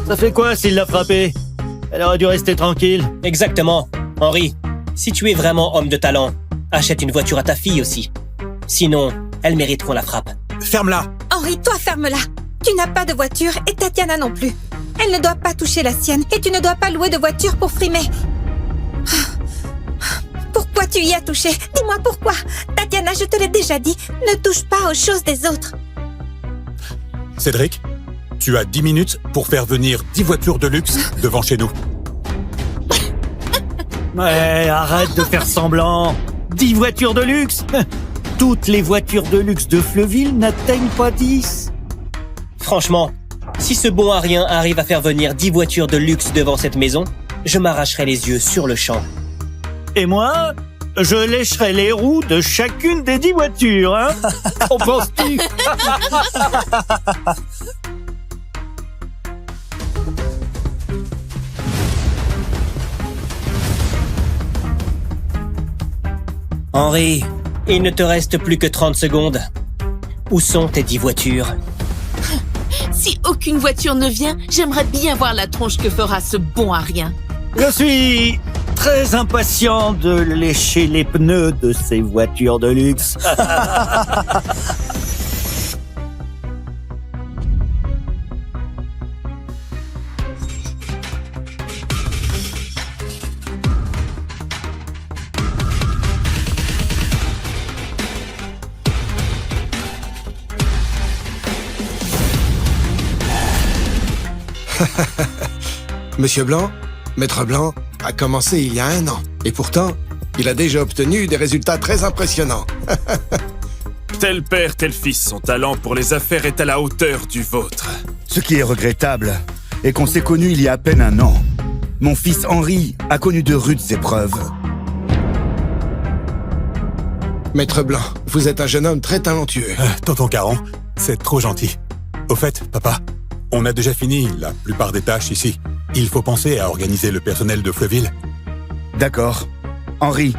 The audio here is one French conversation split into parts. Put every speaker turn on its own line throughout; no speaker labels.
Ça fait quoi s'il l'a frappée? Elle aurait dû rester tranquille.
Exactement. Henri, si tu es vraiment homme de talent, achète une voiture à ta fille aussi. Sinon, elle mérite qu'on la frappe.
Ferme-la.
Henri, toi, ferme-la. Tu n'as pas de voiture et Tatiana non plus. Elle ne doit pas toucher la sienne et tu ne dois pas louer de voiture pour frimer. Pourquoi tu y as touché? Dis-moi pourquoi. Tatiana, je te l'ai déjà dit, ne touche pas aux choses des autres.
Cédric, tu as 10 minutes pour faire venir 10 voitures de luxe devant chez nous.
Ouais, arrête de faire semblant. 10 voitures de luxe. Toutes les voitures de luxe de Fleuville n'atteignent pas 10.
Franchement, si ce bon Arien arrive à faire venir 10 voitures de luxe devant cette maison, je m'arracherai les yeux sur le champ.
Et moi, je lécherai les roues de chacune des 10 voitures, hein? Qu'en penses-tu?
Henri, il ne te reste plus que 30 secondes. Où sont tes 10 voitures?
Si aucune voiture ne vient, j'aimerais bien voir la tronche que fera ce bon Arien.
Je suis très impatient de lécher les pneus de ces voitures de luxe.
Monsieur Blanc, Maître Blanc, a commencé il y a 1 an. Et pourtant, il a déjà obtenu des résultats très impressionnants.
Tel père, tel fils, son talent pour les affaires est à la hauteur du vôtre.
Ce qui est regrettable est qu'on s'est connus il y a à peine 1 an. Mon fils Henri a connu de rudes épreuves.
Maître Blanc, vous êtes un jeune homme très talentueux.
Tonton Caron, c'est trop gentil. Au fait, papa, on a déjà fini la plupart des tâches ici. Il faut penser à organiser le personnel de Fleuville.
D'accord. Henri,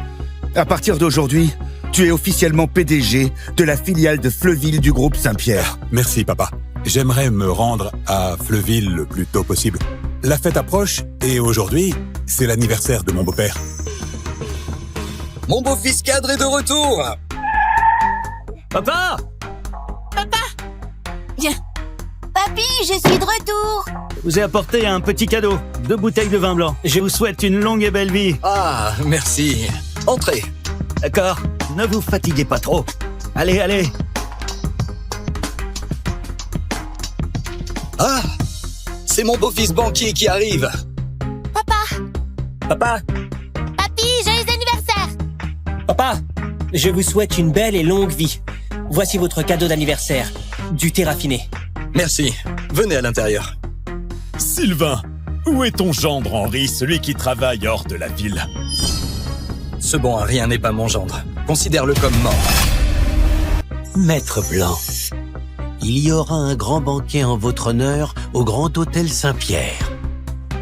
à partir d'aujourd'hui, tu es officiellement PDG de la filiale de Fleuville du groupe Saint-Pierre.
Merci, papa. J'aimerais me rendre à Fleuville le plus tôt possible. La fête approche et aujourd'hui, c'est l'anniversaire de mon beau-père.
Mon beau-fils cadre est de retour.
Papa!
Viens.
Papy, je suis de retour.
Je vous ai apporté un petit cadeau. 2 bouteilles de vin blanc. Je vous souhaite une longue et belle vie.
Ah, merci. Entrez.
D'accord? Ne vous fatiguez pas trop. Allez, allez.
Ah, c'est mon beau-fils banquier qui arrive.
Papa,
Papy, joyeux anniversaire.
papa, je vous souhaite une belle et longue vie. Voici votre cadeau d'anniversaire, du thé raffiné.
Merci. Venez à l'intérieur.
Sylvain, où est ton gendre Henri, celui qui travaille hors de la ville?
Ce bon Arien n'est pas mon gendre. Considère-le comme mort.
Maître Blanc, il y aura un grand banquet en votre honneur au Grand Hôtel Saint-Pierre.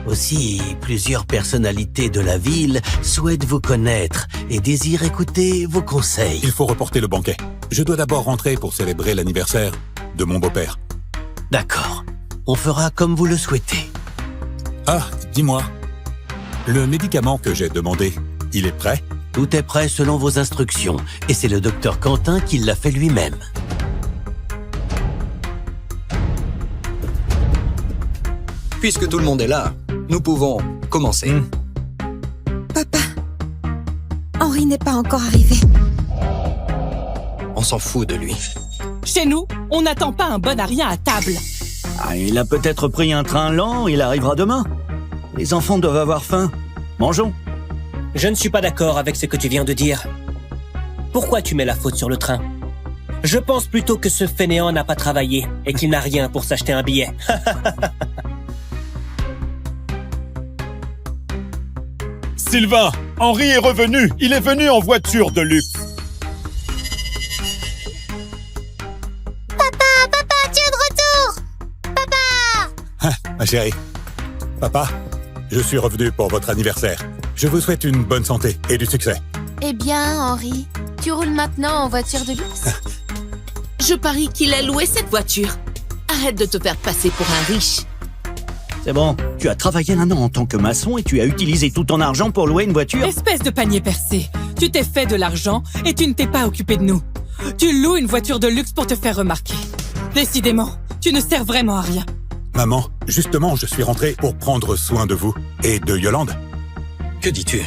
Aussi, plusieurs personnalités de la ville souhaitent vous connaître et désirent écouter vos conseils.
Il faut reporter le banquet. Je dois d'abord rentrer pour célébrer l'anniversaire de mon beau-père.
D'accord, on fera comme vous le souhaitez.
Ah, dis-moi, le médicament que j'ai demandé, il est prêt?
Tout est prêt selon vos instructions et c'est le docteur Quentin qui l'a fait lui-même.
Puisque tout le monde est là, nous pouvons commencer.
Papa, Henri n'est pas encore arrivé.
On s'en fout de lui.
Chez nous, on n'attend pas un bon Arien à table.
Ah, il a peut-être pris un train lent, il arrivera demain. Les enfants doivent avoir faim. Mangeons.
Je ne suis pas d'accord avec ce que tu viens de dire. Pourquoi tu mets la faute sur le train? Je pense plutôt que ce fainéant n'a pas travaillé et qu'il n'a rien pour s'acheter un billet.
Sylvain, Henri est revenu. Il est venu en voiture de luxe.
Papa, tu es de retour.
Ma chérie. Papa, je suis revenu pour votre anniversaire. Je vous souhaite une bonne santé et du succès.
Eh bien, Henri, tu roules maintenant en voiture de luxe?
Je parie qu'il a loué cette voiture. Arrête de te faire passer pour un riche.
C'est bon, tu as travaillé 1 an en tant que maçon et tu as utilisé tout ton argent pour louer une voiture.
Espèce de panier percé. Tu t'es fait de l'argent et tu ne t'es pas occupé de nous. Tu loues une voiture de luxe pour te faire remarquer. Décidément, tu ne sers vraiment à rien.
Maman, justement, je suis rentré pour prendre soin de vous et de Yolande.
Que dis-tu?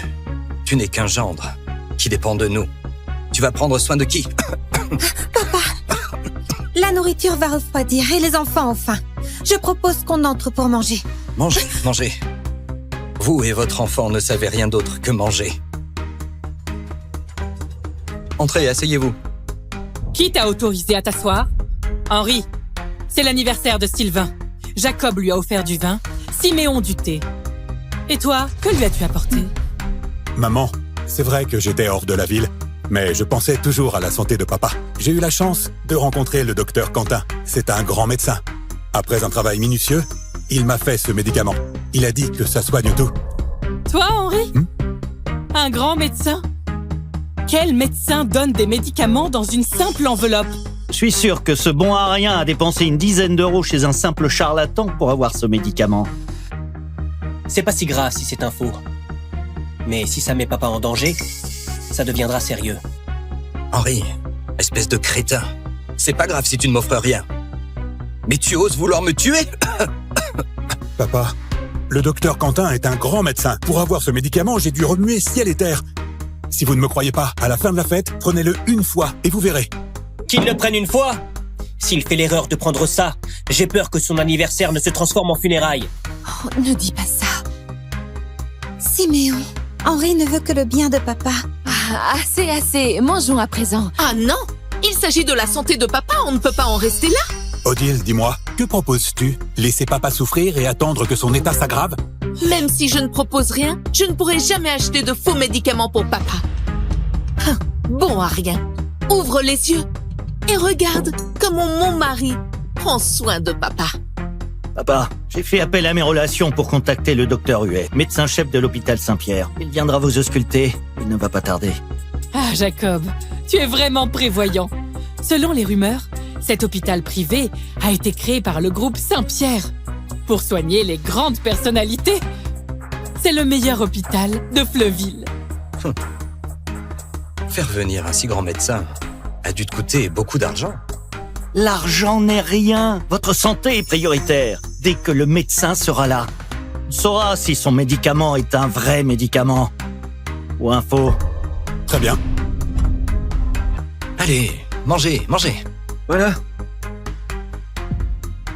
Tu n'es qu'un gendre qui dépend de nous. Tu vas prendre soin de qui?
La nourriture va refroidir et les enfants ont faim. Je propose qu'on entre pour manger.
Mangez, mangez. Vous et votre enfant ne savez rien d'autre que manger. Entrez, asseyez-vous.
Qui t'a autorisé à t'asseoir? Henri, c'est l'anniversaire de Sylvain. Jacob lui a offert du vin, Siméon du thé. Et toi, que lui as-tu apporté?
Maman, c'est vrai que j'étais hors de la ville, mais je pensais toujours à la santé de papa. J'ai eu la chance de rencontrer le docteur Quentin. C'est un grand médecin. Après un travail minutieux, il m'a fait ce médicament. Il a dit que ça soigne tout.
Toi, Henri? Un grand médecin? Quel médecin donne des médicaments dans une simple enveloppe?
Je suis sûr que ce bon à rien a dépensé une dizaine d'euros chez un simple charlatan pour avoir ce médicament.
C'est pas si grave si c'est un faux. Mais si ça met papa en danger, ça deviendra sérieux.
Henri, espèce de crétin. C'est pas grave si tu ne m'offres rien. Mais tu oses vouloir me tuer?
Papa, le docteur Quentin est un grand médecin. Pour avoir ce médicament, j'ai dû remuer ciel et terre. Si vous ne me croyez pas, à la fin de la fête, prenez-le une fois et vous verrez.
Qu'il le prenne une fois? S'il fait l'erreur de prendre ça, j'ai peur que son anniversaire ne se transforme en funérailles.
Oh, ne dis pas ça. Siméon, Henri ne veut que le bien de papa.
Assez, assez. Mangeons à présent.
Ah non! Il s'agit de la santé de papa, on ne peut pas en rester là.
Odile, dis-moi, que proposes-tu? Laisser papa souffrir et attendre que son état s'aggrave?
Même si je ne propose rien, je ne pourrai jamais acheter de faux médicaments pour papa. Bon à rien. Ouvre les yeux et regarde comment mon mari prend soin de papa.
Papa, j'ai fait appel à mes relations pour contacter le docteur Huet, médecin-chef de l'hôpital Saint-Pierre. Il viendra vous ausculter, il ne va pas tarder.
Ah, Jacob, tu es vraiment prévoyant. Selon les rumeurs, cet hôpital privé a été créé par le groupe Saint-Pierre pour soigner les grandes personnalités. C'est le meilleur hôpital de Fleuville.
Faire venir un si grand médecin a dû te coûter beaucoup d'argent.
L'argent n'est rien. Votre santé est prioritaire. Dès que le médecin sera là, on saura si son médicament est un vrai médicament ou un faux.
Très bien.
Allez, mangez, mangez.
Voilà.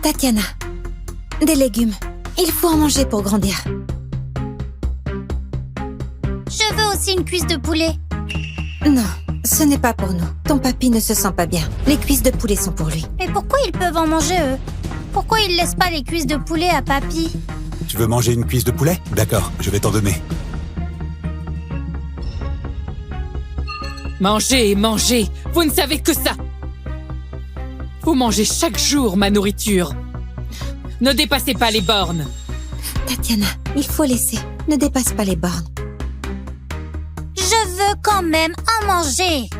Tatiana, des légumes. Il faut en manger pour grandir.
Je veux aussi une cuisse de poulet.
Non, ce n'est pas pour nous. Ton papy ne se sent pas bien. Les cuisses de poulet sont pour lui.
Mais pourquoi ils peuvent en manger, eux? Pourquoi ils laissent pas les cuisses de poulet à papy?
Tu veux manger une cuisse de poulet? D'accord, je vais t'en donner.
Mangez, mangez. Vous ne savez que ça. Vous mangez chaque jour ma nourriture. Ne dépassez pas les bornes.
Tatiana, il faut laisser. Ne dépasse pas les bornes.
Je veux quand même en manger.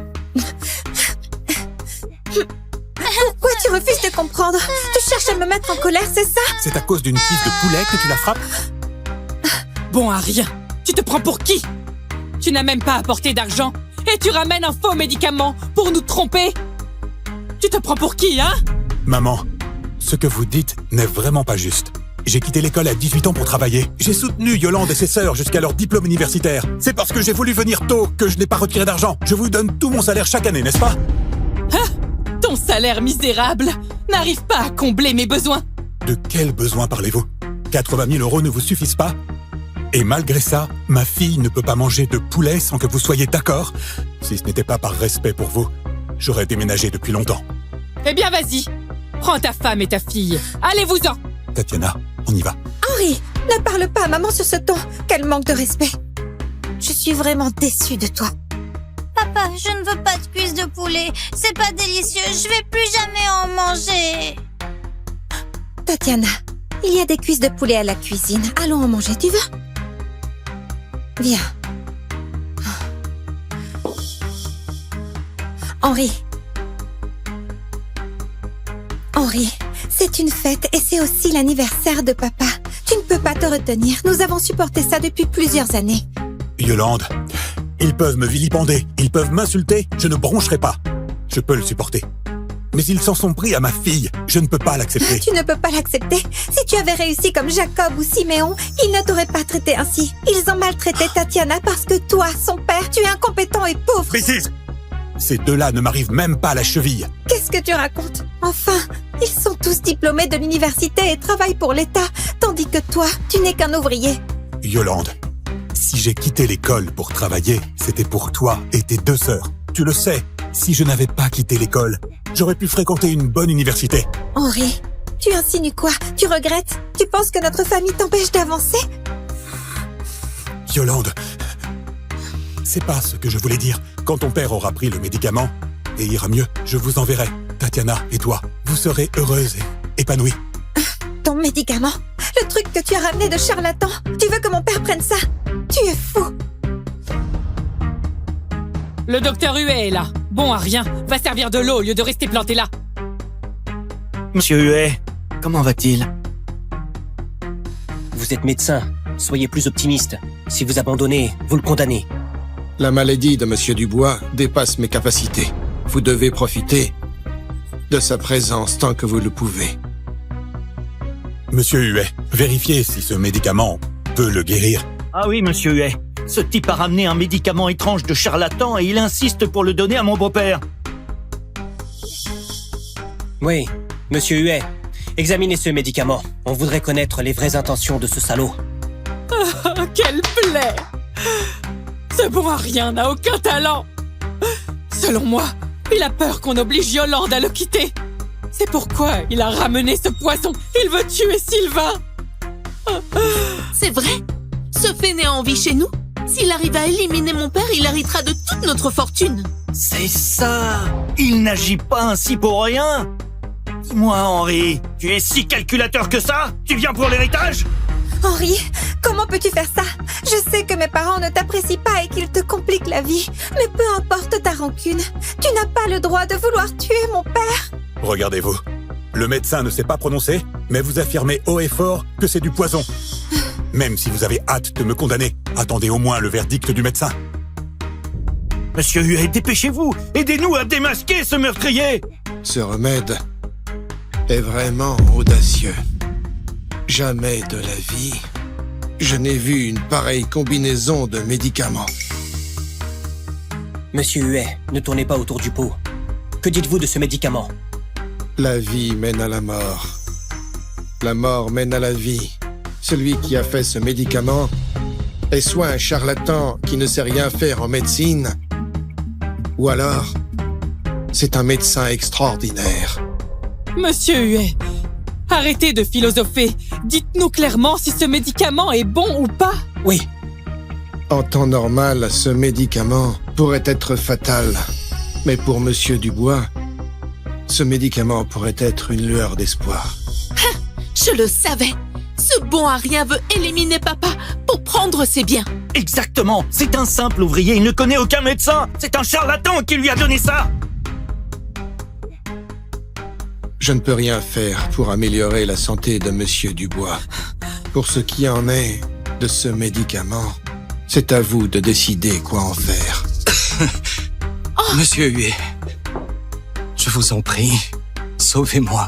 Pourquoi tu refuses de comprendre? Tu cherches à me mettre en colère, c'est ça?
C'est à cause d'une cuisse de poulet que tu la frappes?
Bon à rien. Tu te prends pour qui? Tu n'as même pas apporté d'argent et tu ramènes un faux médicament pour nous tromper? Tu te prends pour qui, hein?
Maman, ce que vous dites n'est vraiment pas juste. J'ai quitté l'école à 18 ans pour travailler. J'ai soutenu Yolande et ses sœurs jusqu'à leur diplôme universitaire. C'est parce que j'ai voulu venir tôt que je n'ai pas retiré d'argent. Je vous donne tout mon salaire chaque année, n'est-ce pas?
Ton salaire misérable n'arrive pas à combler mes besoins.
De quels besoins parlez-vous? 80 000 € ne vous suffisent pas? Et malgré ça, ma fille ne peut pas manger de poulet sans que vous soyez d'accord? Si ce n'était pas par respect pour vous, j'aurais déménagé depuis longtemps.
Eh bien, vas-y. Prends ta femme et ta fille. Allez-vous-en.
Tatiana, on y va.
Henri, ne parle pas à maman sur ce ton. Quel manque de respect. Je suis vraiment déçue de toi.
Papa, je ne veux pas de cuisse de poulet. C'est pas délicieux. Je vais plus jamais en manger.
Tatiana, il y a des cuisses de poulet à la cuisine. Allons en manger, tu veux? Viens. Henri. Henri, c'est une fête et c'est aussi l'anniversaire de papa. Tu ne peux pas te retenir. Nous avons supporté ça depuis plusieurs années.
Yolande, ils peuvent me vilipender, ils peuvent m'insulter, je ne broncherai pas. Je peux le supporter. Mais ils s'en sont pris à ma fille, je ne peux pas l'accepter.
Tu ne peux pas l'accepter. Si tu avais réussi comme Jacob ou Siméon, ils ne t'auraient pas traité ainsi. Ils ont maltraité Tatiana parce que toi, son père, tu es incompétent et pauvre.
Bêtise! Ces deux-là ne m'arrivent même pas à la cheville.
Qu'est-ce que tu racontes? Enfin, ils sont tous diplômés de l'université et travaillent pour l'État, tandis que toi, tu n'es qu'un ouvrier.
Yolande, si j'ai quitté l'école pour travailler, c'était pour toi et tes deux sœurs. Tu le sais, si je n'avais pas quitté l'école, j'aurais pu fréquenter une bonne université.
Henri, tu insinues quoi? Tu regrettes? Tu penses que notre famille t'empêche d'avancer?
Yolande, c'est pas ce que je voulais dire. Quand ton père aura pris le médicament et ira mieux, je vous enverrai. Tatiana et toi, vous serez heureuses et épanouies.
Ton médicament? Le truc que tu as ramené de charlatan? Tu veux que mon père prenne ça? Tu es fou!
Le docteur Huet est là. Bon à rien. Va servir de l'eau au lieu de rester planté là.
Monsieur Huet, comment va-t-il?
Vous êtes médecin. Soyez plus optimiste. Si vous abandonnez, vous le condamnez.
La maladie de Monsieur Dubois dépasse mes capacités. Vous devez profiter de sa présence tant que vous le pouvez.
Monsieur Huet, vérifiez si ce médicament peut le guérir.
Ah oui, monsieur Huet. Ce type a ramené un médicament étrange de charlatan et il insiste pour le donner à mon beau-père.
Oui, monsieur Huet, examinez ce médicament. On voudrait connaître les vraies intentions de ce salaud.
Oh, quelle plaie! Ce bon à rien n'a aucun talent. Selon moi, il a peur qu'on oblige Yolande à le quitter. C'est pourquoi il a ramené ce poisson. Il veut tuer Sylvain.
C'est vrai? Ce fainéant vit chez nous? S'il arrive à éliminer mon père, il héritera de toute notre fortune.
C'est ça! Il n'agit pas ainsi pour rien! Dis-moi, Henri, tu es si calculateur que ça? Tu viens pour l'héritage?
Henri, comment peux-tu faire ça? Je sais que mes parents ne t'apprécient pas et qu'ils te compliquent la vie. Mais peu importe ta rancune, tu n'as pas le droit de vouloir tuer mon père.
Regardez-vous. Le médecin ne s'est pas prononcé, mais vous affirmez haut et fort que c'est du poison. Même si vous avez hâte de me condamner, attendez au moins le verdict du médecin.
Monsieur Huet, dépêchez-vous! Aidez-nous à démasquer ce meurtrier!
Ce remède est vraiment audacieux. Jamais de la vie, je n'ai vu une pareille combinaison de médicaments.
Monsieur Huet, ne tournez pas autour du pot. Que dites-vous de ce médicament?
La vie mène à la mort. La mort mène à la vie. Celui qui a fait ce médicament est soit un charlatan qui ne sait rien faire en médecine, ou alors c'est un médecin extraordinaire.
Monsieur Huet, arrêtez de philosopher. Dites-nous clairement si ce médicament est bon ou pas.
Oui.
En temps normal, ce médicament pourrait être fatal. Mais pour Monsieur Dubois, ce médicament pourrait être une lueur d'espoir.
Je le savais. Ce bon à rien veut éliminer papa pour prendre ses biens.
Exactement. C'est un simple ouvrier. Il ne connaît aucun médecin. C'est un charlatan qui lui a donné ça.
Je ne peux rien faire pour améliorer la santé de Monsieur Dubois. Pour ce qui en est de ce médicament, c'est à vous de décider quoi en faire.
Monsieur Huet, je vous en prie, sauvez-moi.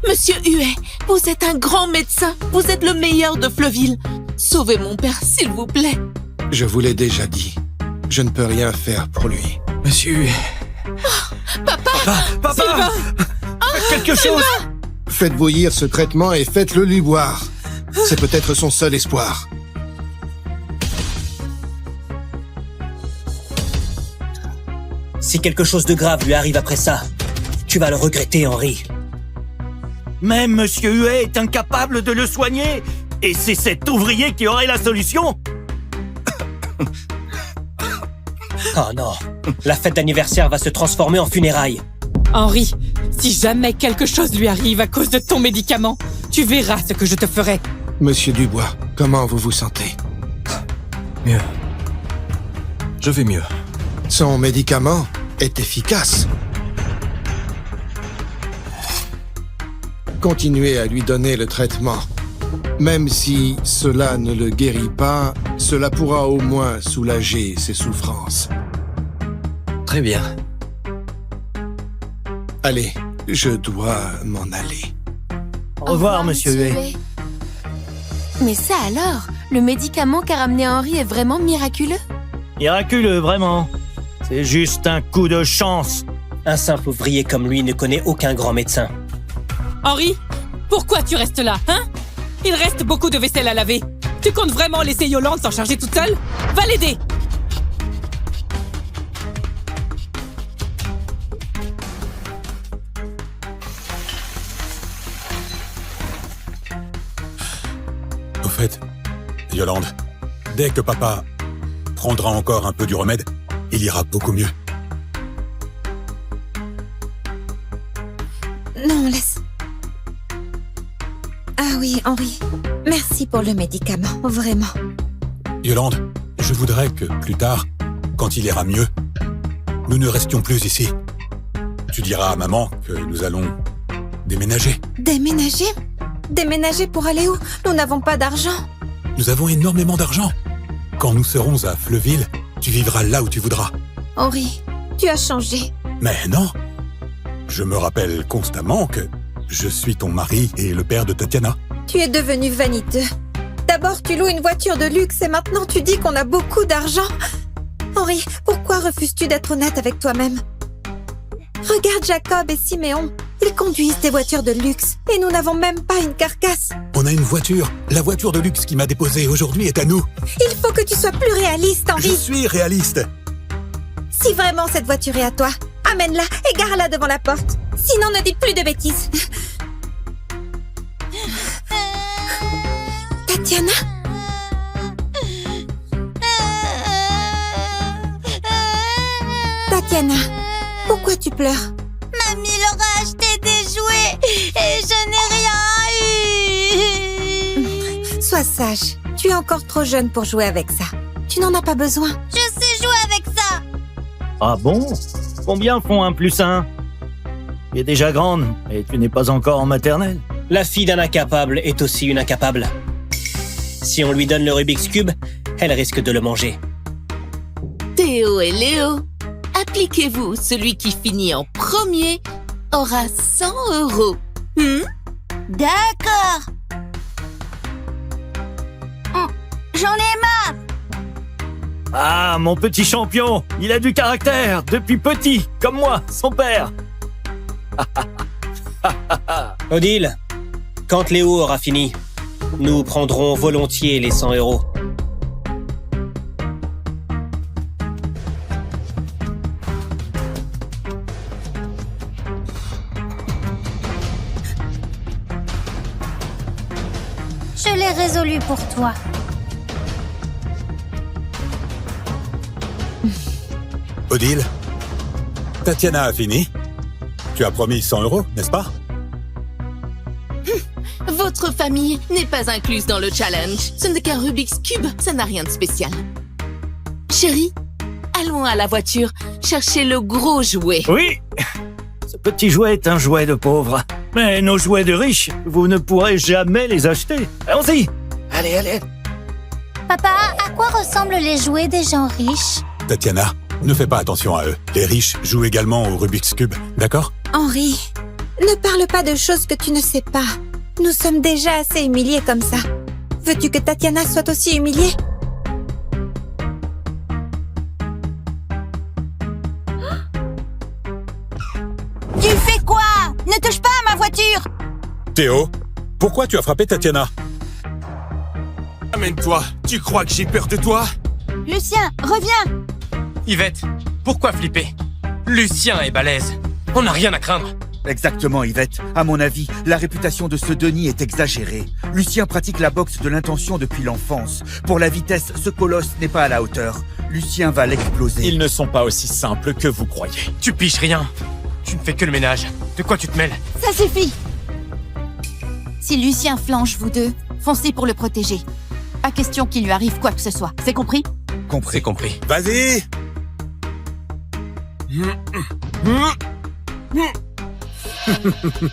Monsieur Huet, vous êtes un grand médecin. Vous êtes le meilleur de Fleuville. Sauvez mon père, s'il vous plaît.
Je vous l'ai déjà dit. Je ne peux rien faire pour lui.
Monsieur Huet...
Papa!
Papa! Faites quelque chose!
Faites bouillir ce traitement et faites-le lui boire. C'est peut-être son seul espoir.
Si quelque chose de grave lui arrive après ça, tu vas le regretter, Henri.
Même Monsieur Huet est incapable de le soigner. Et c'est cet ouvrier qui aurait la solution.
Oh non, la fête d'anniversaire va se transformer en funérailles.
Henri, si jamais quelque chose lui arrive à cause de ton médicament, tu verras ce que je te ferai.
Monsieur Dubois, comment vous vous sentez?
Mieux. Je vais mieux.
Son médicament est efficace. continuez à lui donner le traitement. Même si cela ne le guérit pas, cela pourra au moins soulager ses souffrances.
Très bien.
Allez, je dois m'en aller.
Au revoir, monsieur Huet.
Mais ça alors, le médicament qu'a ramené Henri est vraiment miraculeux?
Miraculeux, vraiment. C'est juste un coup de chance.
Un simple ouvrier comme lui ne connaît aucun grand médecin.
Henri, pourquoi tu restes là, hein? Il reste beaucoup de vaisselle à laver. Tu comptes vraiment laisser Yolande s'en charger toute seule? Va l'aider!
Au fait, Yolande, dès que papa prendra encore un peu du remède, il ira beaucoup mieux.
Non, laisse... Ah oui, Henri. Merci pour le médicament, vraiment.
Yolande, je voudrais que, plus tard, quand il ira mieux, nous ne restions plus ici. Tu diras à maman que nous allons déménager.
Déménager? Déménager pour aller où? Nous n'avons pas d'argent.
Nous avons énormément d'argent. Quand nous serons à Fleuville, tu vivras là où tu voudras.
Henri, tu as changé.
Mais non. Je me rappelle constamment que je suis ton mari et le père de Tatiana.
Tu es devenu vaniteux. D'abord, tu loues une voiture de luxe et maintenant tu dis qu'on a beaucoup d'argent. Henri, pourquoi refuses-tu d'être honnête avec toi-même? Regarde Jacob et Siméon. Ils conduisent des voitures de luxe et nous n'avons même pas une carcasse.
On a une voiture. La voiture de luxe qui m'a déposée aujourd'hui est à nous.
Il faut que tu sois plus réaliste, Henri.
Je suis réaliste.
Si vraiment cette voiture est à toi, amène-la et gare-la devant la porte. Sinon, ne dis plus de bêtises. Tatiana? Tatiana, pourquoi tu pleures?
Mamie leur a acheté des jouets et je n'ai rien eu.
Sois sage. Tu es encore trop jeune pour jouer avec ça. Tu n'en as pas besoin.
Je sais jouer avec ça.
Ah bon? Combien font 1 + 1? Tu es déjà grande et tu n'es pas encore en maternelle.
La fille d'un incapable est aussi une incapable. Si on lui donne le Rubik's Cube, elle risque de le manger.
Théo et Léo, appliquez-vous. Celui qui finit en premier aura 100 €.
D'accord. J'en ai marre.
Ah, mon petit champion, il a du caractère, depuis petit, comme moi, son père.
Odile, quand Léo aura fini, nous prendrons volontiers les 100 €.
Je l'ai résolu pour toi.
Odile, Tatiana a fini. Tu as promis 100 €, n'est-ce pas?
Votre famille n'est pas incluse dans le challenge. Ce n'est qu'un Rubik's Cube, ça n'a rien de spécial. Chérie, allons à la voiture chercher le gros jouet.
Oui, ce petit jouet est un jouet de pauvre. Mais nos jouets de riches, vous ne pourrez jamais les acheter. Allons-y. Allez, allez.
Papa, à quoi ressemblent les jouets des gens riches?
Tatiana, ne fais pas attention à eux. Les riches jouent également au Rubik's Cube, d'accord?
Henri, ne parle pas de choses que tu ne sais pas. Nous sommes déjà assez humiliés comme ça. Veux-tu que Tatiana soit aussi humiliée?
Tu fais quoi? Ne touche pas à ma voiture!
Théo, pourquoi tu as frappé Tatiana?
Amène-toi. Tu crois que j'ai peur de toi?
Lucien, reviens!
Yvette, pourquoi flipper? Lucien est balèze. On n'a rien à craindre.
Exactement, Yvette. À mon avis, la réputation de ce Denis est exagérée. Lucien pratique la boxe de l'intention depuis l'enfance. Pour la vitesse, ce colosse n'est pas à la hauteur. Lucien va l'exploser.
Ils ne sont pas aussi simples que vous croyez.
Tu piches rien. Tu ne fais que le ménage. De quoi tu te mêles?
Ça suffit. Si Lucien flanche vous deux, foncez pour le protéger. Pas question qu'il lui arrive quoi que ce soit. C'est compris?
Compris. C'est compris.
Vas-y!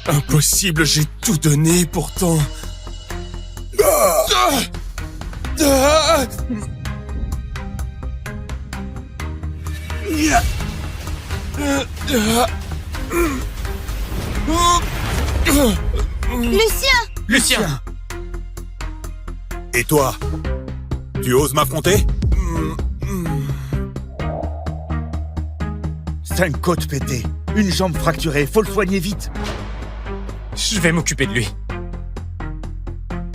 Impossible, j'ai tout donné pourtant.
Lucien!
Et toi? Tu oses m'affronter?
5 côtes pétées, une jambe fracturée, faut le soigner vite.
Je vais m'occuper de lui.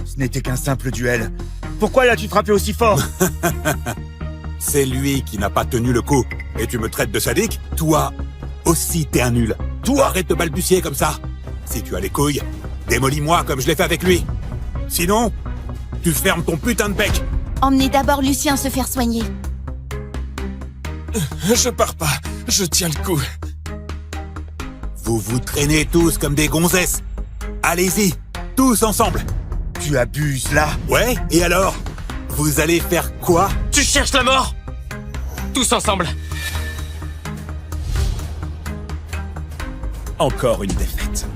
Ce n'était qu'un simple duel. Pourquoi l'as-tu frappé aussi fort?
C'est lui qui n'a pas tenu le coup. Et tu me traites de sadique? Toi aussi, t'es un nul. Toi, arrête de balbutier comme ça. Si tu as les couilles, démolis-moi comme je l'ai fait avec lui. Sinon, tu fermes ton putain de bec.
Emmenez d'abord Lucien se faire soigner.
Je pars pas, je tiens le coup.
Vous vous traînez tous comme des gonzesses. Allez-y, tous ensemble.
Tu abuses là.
Ouais, et alors? Vous allez faire quoi?
Tu cherches la mort? Tous ensemble.
Encore une défaite.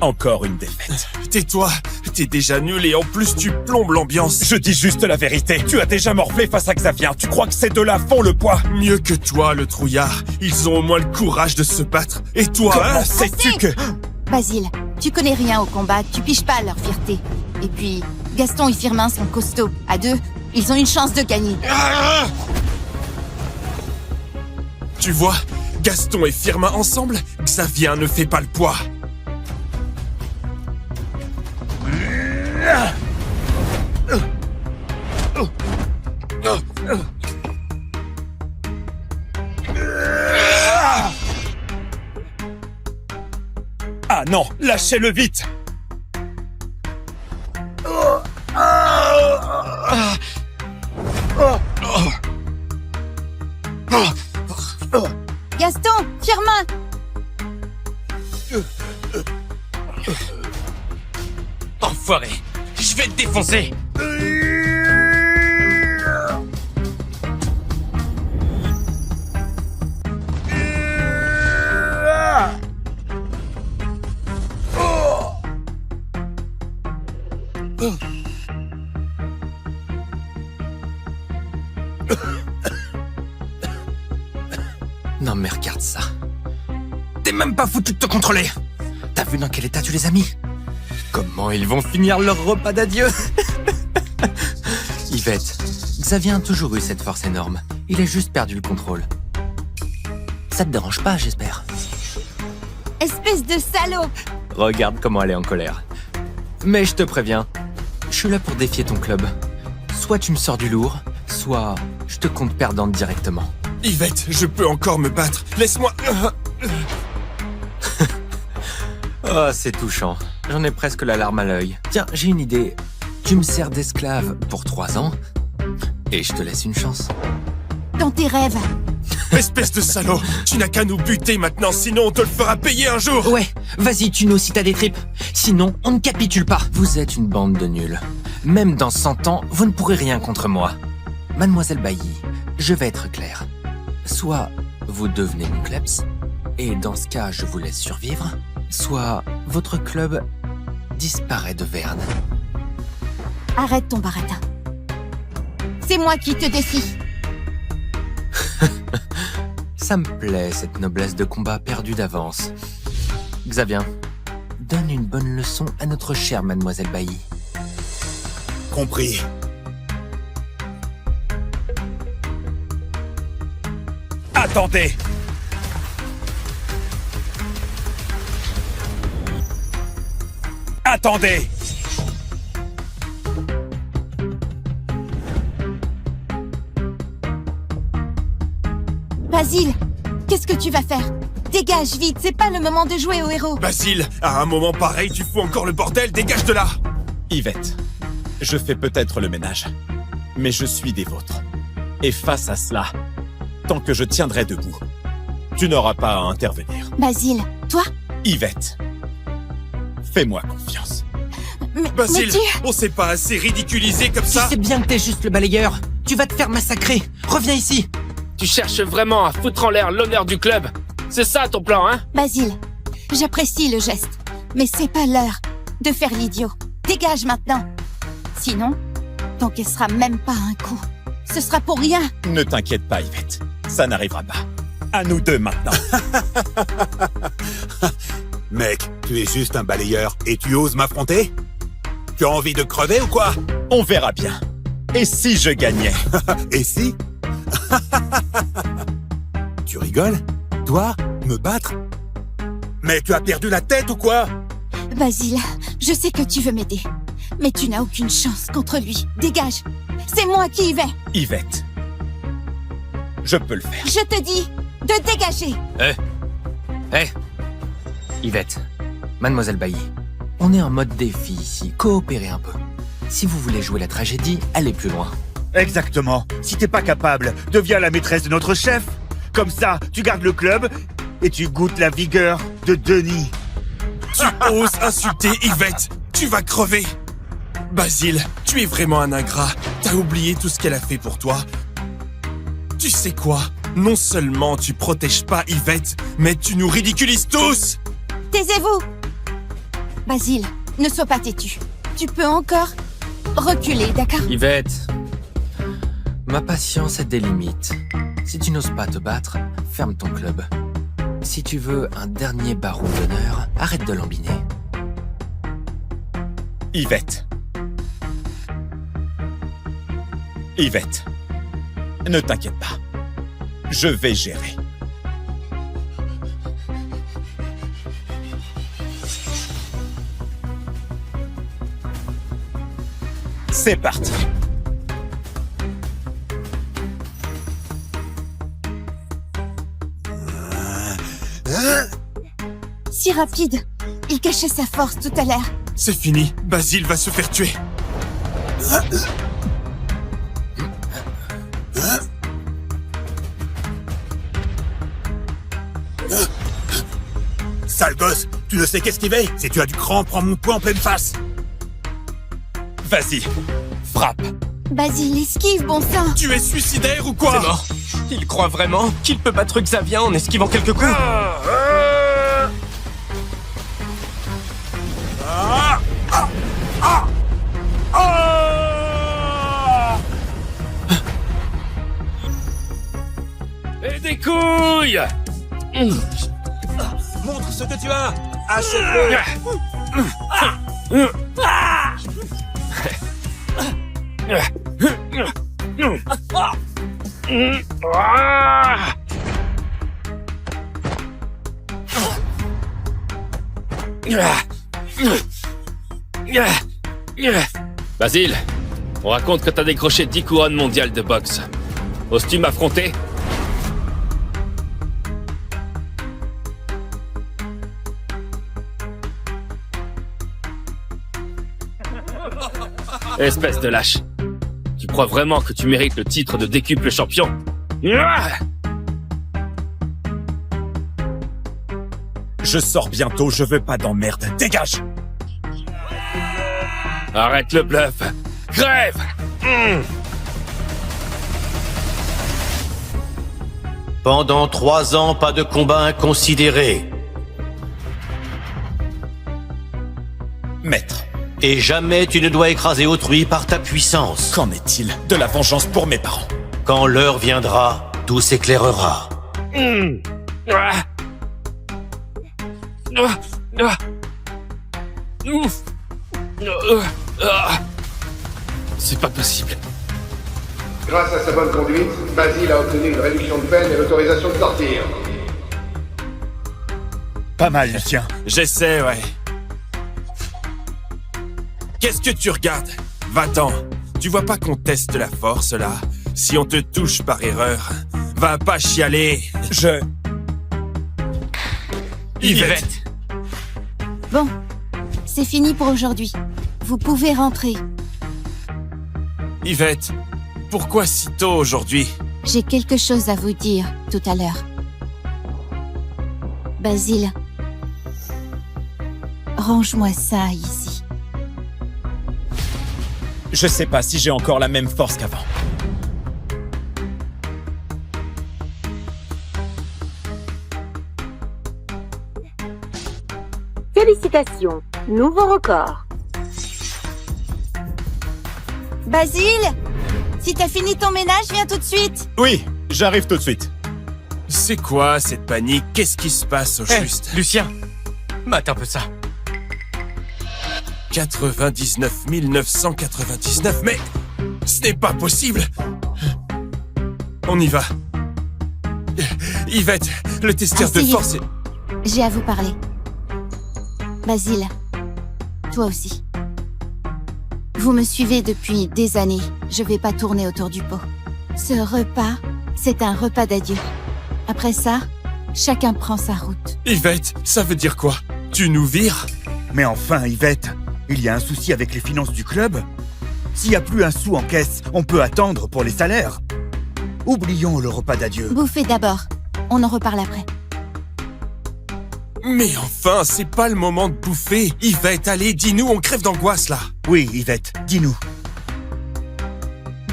Encore une défaite. Tais-toi, t'es déjà nul et en plus tu plombes l'ambiance.
Je dis juste la vérité. Tu as déjà morflé face à Xavier. Tu crois que ces deux-là font le poids?
Mieux que toi, le trouillard. Ils ont au moins le courage de se battre. Et toi,
comment sais-tu que...
Basile, tu connais rien au combat, tu piges pas à leur fierté. Et puis, Gaston et Firmin sont costauds. À deux, ils ont une chance de gagner.
Tu vois, Gaston et Firmin ensemble, Xavier ne fait pas le poids.
Ah non, lâchez-le vite.
Gaston, Firmin!
Enfoiré, je vais te défoncer.
Non mais regarde ça. T'es même pas foutu de te contrôler. T'as vu dans quel état tu les as mis? Comment ils vont finir leur repas d'adieu? Yvette, Xavier a toujours eu cette force énorme. Il a juste perdu le contrôle. Ça te dérange pas, j'espère?
Espèce de salaud!
Regarde comment elle est en colère. Mais je te préviens, je suis là pour défier ton club. Soit tu me sors du lourd, soit je te compte perdante directement.
Yvette, je peux encore me battre. Laisse-moi...
Oh, c'est touchant. J'en ai presque la larme à l'œil. Tiens, j'ai une idée. Tu me sers d'esclave pour 3 ans, et je te laisse une chance.
Dans tes rêves.
Espèce de salaud, tu n'as qu'à nous buter maintenant, sinon on te le fera payer un jour.
Ouais, vas-y, tue-nous si t'as des tripes. Sinon, on ne capitule pas. Vous êtes une bande de nuls. Même dans 100 ans, vous ne pourrez rien contre moi. Mademoiselle Bailly, je vais être clair. Soit vous devenez mon kleps, et dans ce cas, je vous laisse survivre, soit votre club disparaît de Verne.
Arrête ton baratin. C'est moi qui te défie.
Ça me plaît, cette noblesse de combat perdue d'avance. Xavier, donne une bonne leçon à notre chère Mademoiselle Bailly.
Compris.
Attendez. Attendez.
Basile, qu'est-ce que tu vas faire? Dégage vite, c'est pas le moment de jouer au héros.
Basile, à un moment pareil, tu fous encore le bordel, dégage de là.
Yvette, je fais peut-être le ménage, mais je suis des vôtres. Et face à cela, tant que je tiendrai debout, tu n'auras pas à intervenir.
Basile, toi?
Yvette, fais-moi confiance.
Basile, on s'est pas assez ridiculisé comme ça.
Tu sais bien que t'es juste le balayeur. Tu vas te faire massacrer. Reviens ici.
Tu cherches vraiment à foutre en l'air l'honneur du club? C'est ça ton plan, hein?
Basile, j'apprécie le geste, mais c'est pas l'heure de faire l'idiot. Dégage maintenant. Sinon, t'encaisseras même pas un coup. Ce sera pour rien.
Ne t'inquiète pas, Yvette. Ça n'arrivera pas. À nous deux maintenant.
Mec, tu es juste un balayeur et tu oses m'affronter? Tu as envie de crever ou quoi?
On verra bien. Et si je gagnais?
Et si? Tu rigoles? Toi? Me battre? Mais tu as perdu la tête ou quoi?
Basile, je sais que tu veux m'aider, mais tu n'as aucune chance contre lui. Dégage. C'est moi qui y vais.
Yvette. Je peux le faire.
Je te dis de dégager.
Hé Yvette, Mademoiselle Bailly, on est en mode défi ici, coopérez un peu. Si vous voulez jouer la tragédie, allez plus loin.
Exactement. Si t'es pas capable, deviens la maîtresse de notre chef. Comme ça, tu gardes le club et tu goûtes la vigueur de Denis.
Tu oses insulter Yvette? Tu vas crever! Basile, tu es vraiment un ingrat. T'as oublié tout ce qu'elle a fait pour toi. Tu sais quoi? Non seulement tu protèges pas Yvette, mais tu nous ridiculises tous!
Taisez-vous. Basile, ne sois pas têtu. Tu peux encore reculer, d'accord?
Yvette, ma patience a des limites. Si tu n'oses pas te battre, ferme ton club. Si tu veux un dernier baron d'honneur, arrête de lambiner.
Yvette. Yvette. Ne t'inquiète pas. Je vais gérer. C'est parti.
Si rapide. Il cachait sa force tout à l'heure.
C'est fini, Basile va se faire tuer.
Sale gosse, tu ne sais qu'esquiver? Si tu as du cran, prends mon poing en pleine face.
Vas-y, frappe.
Basile, esquive, bon sang.
Tu es suicidaire ou quoi?
C'est mort. Il croit vraiment qu'il peut battre Xavier en esquivant quelques coups.
Et des couilles!
Montre ce que tu as. Achève-le.
Basile, on raconte que t'as décroché 10 couronnes mondiales de boxe. Oses-tu m'affronter? Espèce de lâche. Tu crois vraiment que tu mérites le titre de décuple champion?
Je sors bientôt, je veux pas d'emmerde. Dégage!
Arrête le bluff. Crève!
Pendant 3 ans, pas de combat inconsidéré.
Maître.
Et jamais tu ne dois écraser autrui par ta puissance.
Qu'en est-il de la vengeance pour mes parents?
Quand l'heure viendra, tout s'éclairera.
C'est pas possible.
Grâce à sa bonne conduite, Basile a obtenu une réduction de peine et l'autorisation de sortir.
Pas mal, Lucien.
J'essaie, ouais. Qu'est-ce que tu regardes? Va-t'en. Tu vois pas qu'on teste la force, là? Si on te touche par erreur, va pas chialer. Yvette.
Bon, c'est fini pour aujourd'hui. Vous pouvez rentrer.
Yvette, pourquoi si tôt aujourd'hui?
J'ai quelque chose à vous dire tout à l'heure. Basile, range-moi ça ici.
Je sais pas si j'ai encore la même force qu'avant.
Félicitations, nouveau record.
Basile, si t'as fini ton ménage, viens tout de suite.
Oui, j'arrive tout de suite.
C'est quoi cette panique? Qu'est-ce qui se passe au juste?
Lucien, mate un peu ça.
99 999, mais ce n'est pas possible. On y va. Yvette, le testeur de
Asseyez-vous.
force est...
J'ai à vous parler. Basile, toi aussi. Vous me suivez depuis des années. Je vais pas tourner autour du pot. Ce repas, c'est un repas d'adieu. Après ça, chacun prend sa route.
Yvette, ça veut dire quoi? Tu nous vires?
Mais enfin, Yvette, il y a un souci avec les finances du club? S'il n'y a plus un sou en caisse, on peut attendre pour les salaires. Oublions le repas d'adieu.
Bouffez d'abord. On en reparle après.
Mais enfin, c'est pas le moment de bouffer. Yvette, allez, dis-nous, on crève d'angoisse là.
Oui, Yvette, dis-nous.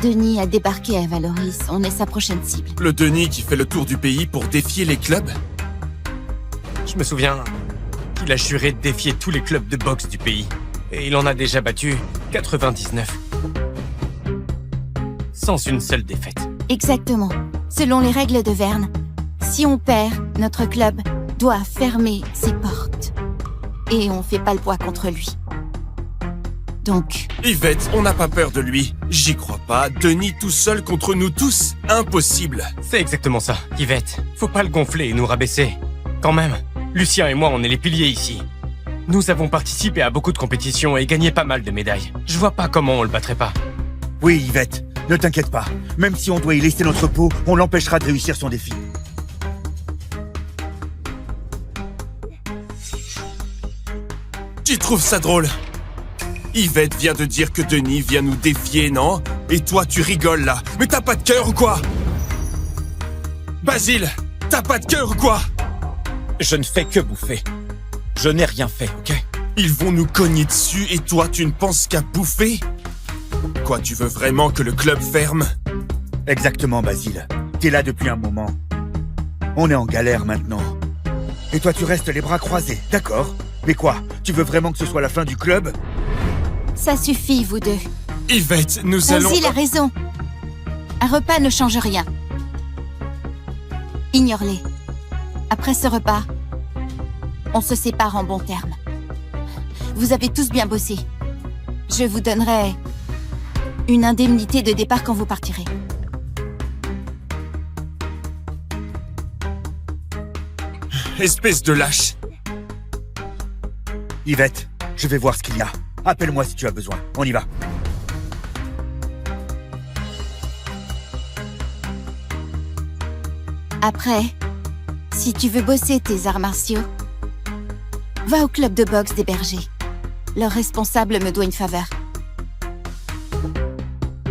Denis a débarqué à Valoris. On est sa prochaine cible.
Le Denis qui fait le tour du pays pour défier les clubs?
Je me souviens qu'il a juré de défier tous les clubs de boxe du pays. Et il en a déjà battu 99. Sans une seule défaite.
Exactement. Selon les règles de Verne, si on perd, notre club doit fermer ses portes. Et on fait pas le poids contre lui. Donc...
Yvette, on n'a pas peur de lui. J'y crois pas. Denis tout seul contre nous tous? Impossible.
C'est exactement ça, Yvette. Faut pas le gonfler et nous rabaisser. Quand même, Lucien et moi, on est les piliers ici. Nous avons participé à beaucoup de compétitions et gagné pas mal de médailles. Je vois pas comment on le battrait pas.
Oui, Yvette, ne t'inquiète pas. Même si on doit y laisser notre peau, on l'empêchera de réussir son défi.
Tu trouves ça drôle? Yvette vient de dire que Denis vient nous défier, non? Et toi, tu rigoles là. Mais t'as pas de cœur ou quoi? Basile, t'as pas de cœur ou quoi?
Je ne fais que bouffer. Je n'ai rien fait, ok?
Ils vont nous cogner dessus et toi, tu ne penses qu'à bouffer? Quoi, tu veux vraiment que le club ferme?
Exactement, Basile. T'es là depuis un moment. On est en galère maintenant. Et toi, tu restes les bras croisés, d'accord? Mais quoi? Tu veux vraiment que ce soit la fin du club?
Ça suffit, vous deux.
Yvette, nous allons...
Basile a raison. Un repas ne change rien. Ignore-les. Après ce repas, on se sépare en bons termes. Vous avez tous bien bossé. Je vous donnerai une indemnité de départ quand vous partirez.
Espèce de lâche.
Yvette, je vais voir ce qu'il y a. Appelle-moi si tu as besoin. On y va.
Après, si tu veux bosser tes arts martiaux, va au club de boxe des bergers. Leur responsable me doit une faveur.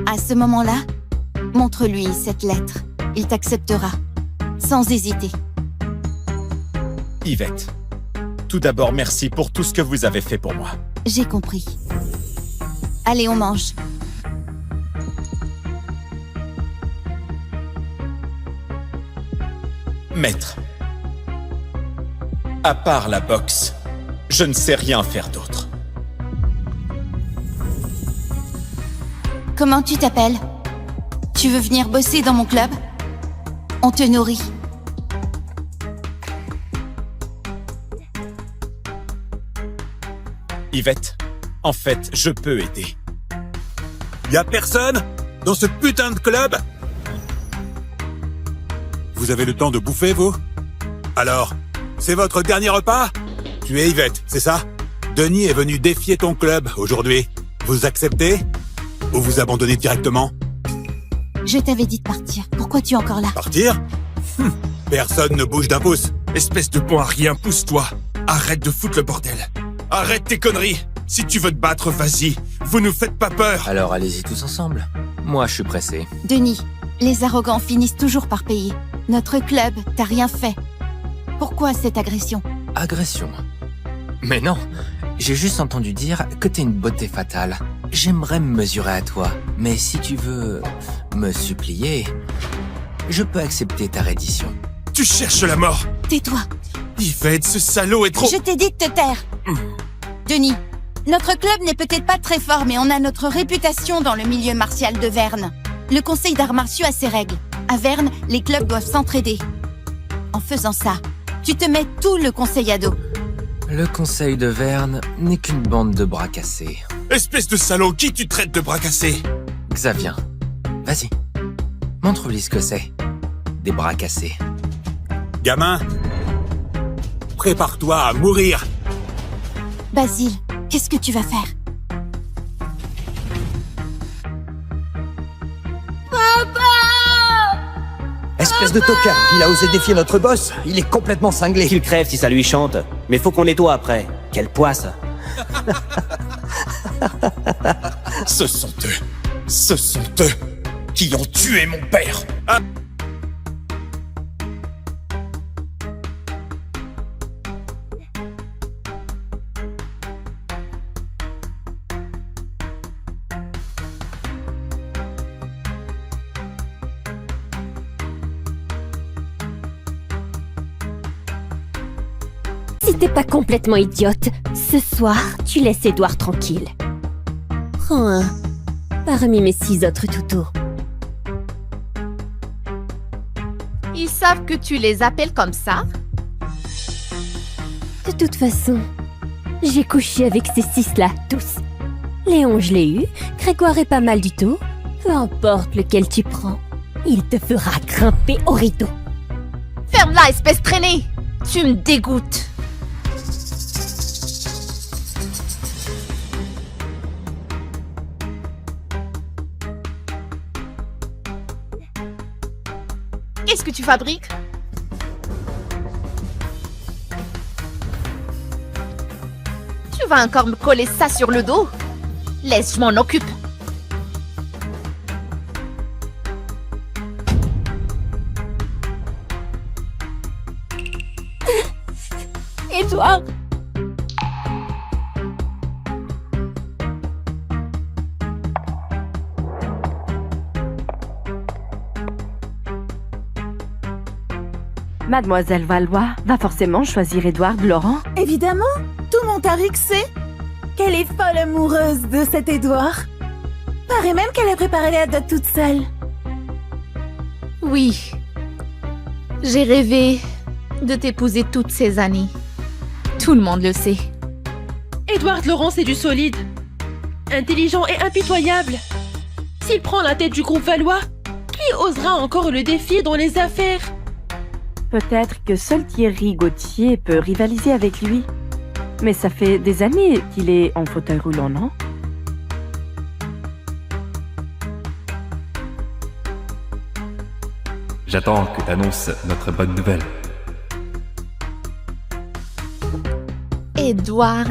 À ce moment-là, montre-lui cette lettre. Il t'acceptera, sans hésiter.
Yvette, tout d'abord, merci pour tout ce que vous avez fait pour moi.
J'ai compris. Allez, on mange.
Maître, à part la boxe, je ne sais rien faire d'autre.
Comment tu t'appelles? Tu veux venir bosser dans mon club? On te nourrit.
Yvette, en fait, je peux aider.
Y a personne dans ce putain de club? Vous avez le temps de bouffer, vous? Alors, c'est votre dernier repas? Tu es Yvette, c'est ça? Denis est venu défier ton club aujourd'hui. Vous acceptez? Ou vous abandonnez directement?
Je t'avais dit de partir. Pourquoi tu es encore là?
Partir? Personne ne bouge d'un pouce.
Espèce de bon à rien, pousse-toi. Arrête de foutre le bordel. Arrête tes conneries. Si tu veux te battre, vas-y. Vous nous faites pas peur.
Alors allez-y tous ensemble. Moi, je suis pressé.
Denis, les arrogants finissent toujours par payer. Notre club t'a rien fait. Pourquoi cette agression?
Agression? Mais non, j'ai juste entendu dire que t'es une beauté fatale. J'aimerais me mesurer à toi, mais si tu veux me supplier, je peux accepter ta reddition.
Tu cherches la mort.
Tais-toi.
Yvette, ce salaud est trop...
Je t'ai dit de te taire. Denis, notre club n'est peut-être pas très fort, mais on a notre réputation dans le milieu martial de Verne. Le conseil d'arts martiaux a ses règles. À Verne, les clubs doivent s'entraider. En faisant ça, tu te mets tout le conseil à dos.
Le conseil de Verne n'est qu'une bande de bras cassés.
Espèce de salaud, qui tu traites de bras cassés?
Xavier, vas-y. Montre-lui ce que c'est. Des bras cassés.
Gamin, prépare-toi à mourir.
Basile, qu'est-ce que tu vas faire?
Espèce de tocard, il a osé défier notre boss, il est complètement cinglé.
Qu'il crève si ça lui chante. Mais faut qu'on nettoie après. Quelle poisse.
Ce sont eux qui ont tué mon père. Ah.
Si t'es pas complètement idiote, ce soir, tu laisses Edouard tranquille. Prends un parmi mes 6 autres toutous.
Ils savent que tu les appelles comme ça?
De toute façon, j'ai couché avec ces 6-là, tous. Léon, je l'ai eu, Grégoire est pas mal du tout. Peu importe lequel tu prends, il te fera grimper au rideau.
Ferme-la, espèce traînée! Tu me dégoûtes! Qu'est-ce que tu fabriques? Tu vas encore me coller ça sur le dos? Laisse, je m'en occupe.
Edouard!
Mademoiselle Valois va forcément choisir Édouard Laurent.
Évidemment, tout Montarix sait qu'elle est folle amoureuse de cet Édouard. Paraît même qu'elle a préparé la dot toute seule.
Oui. J'ai rêvé de t'épouser toutes ces années. Tout le monde le sait.
Édouard Laurent, c'est du solide. Intelligent et impitoyable. S'il prend la tête du groupe Valois, qui osera encore le défier dans les affaires?
Peut-être que seul Thierry Gauthier peut rivaliser avec lui. Mais ça fait des années qu'il est en fauteuil roulant, non?
J'attends que t'annonces notre bonne nouvelle.
Édouard.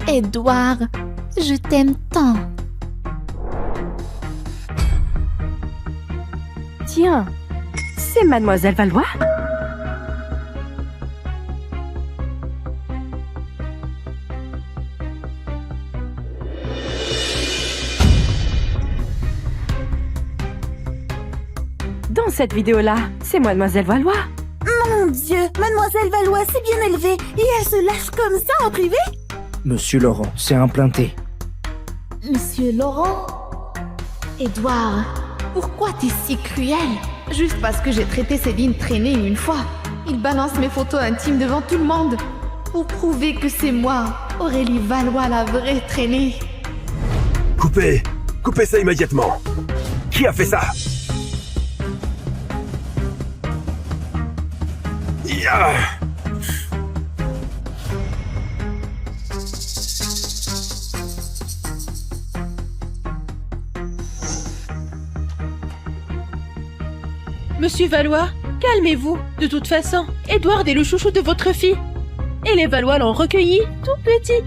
Édouard, je t'aime tant.
Tiens, c'est Mademoiselle Valois? Dans cette vidéo-là, c'est Mademoiselle Valois.
Mon Dieu, Mademoiselle Valois s'est bien élevée et elle se lâche comme ça en privé?
Monsieur Laurent, c'est implanté.
Monsieur Laurent? Édouard, pourquoi t'es si cruel? Juste parce que j'ai traité Céline traînée une fois. Il balance mes photos intimes devant tout le monde. Pour prouver que c'est moi, Aurélie Valois, la vraie traînée.
Coupez ça immédiatement. Qui a fait ça? Ya.
Monsieur Valois, calmez-vous. De toute façon, Édouard est le chouchou de votre fille. Et les Valois l'ont recueilli tout petit.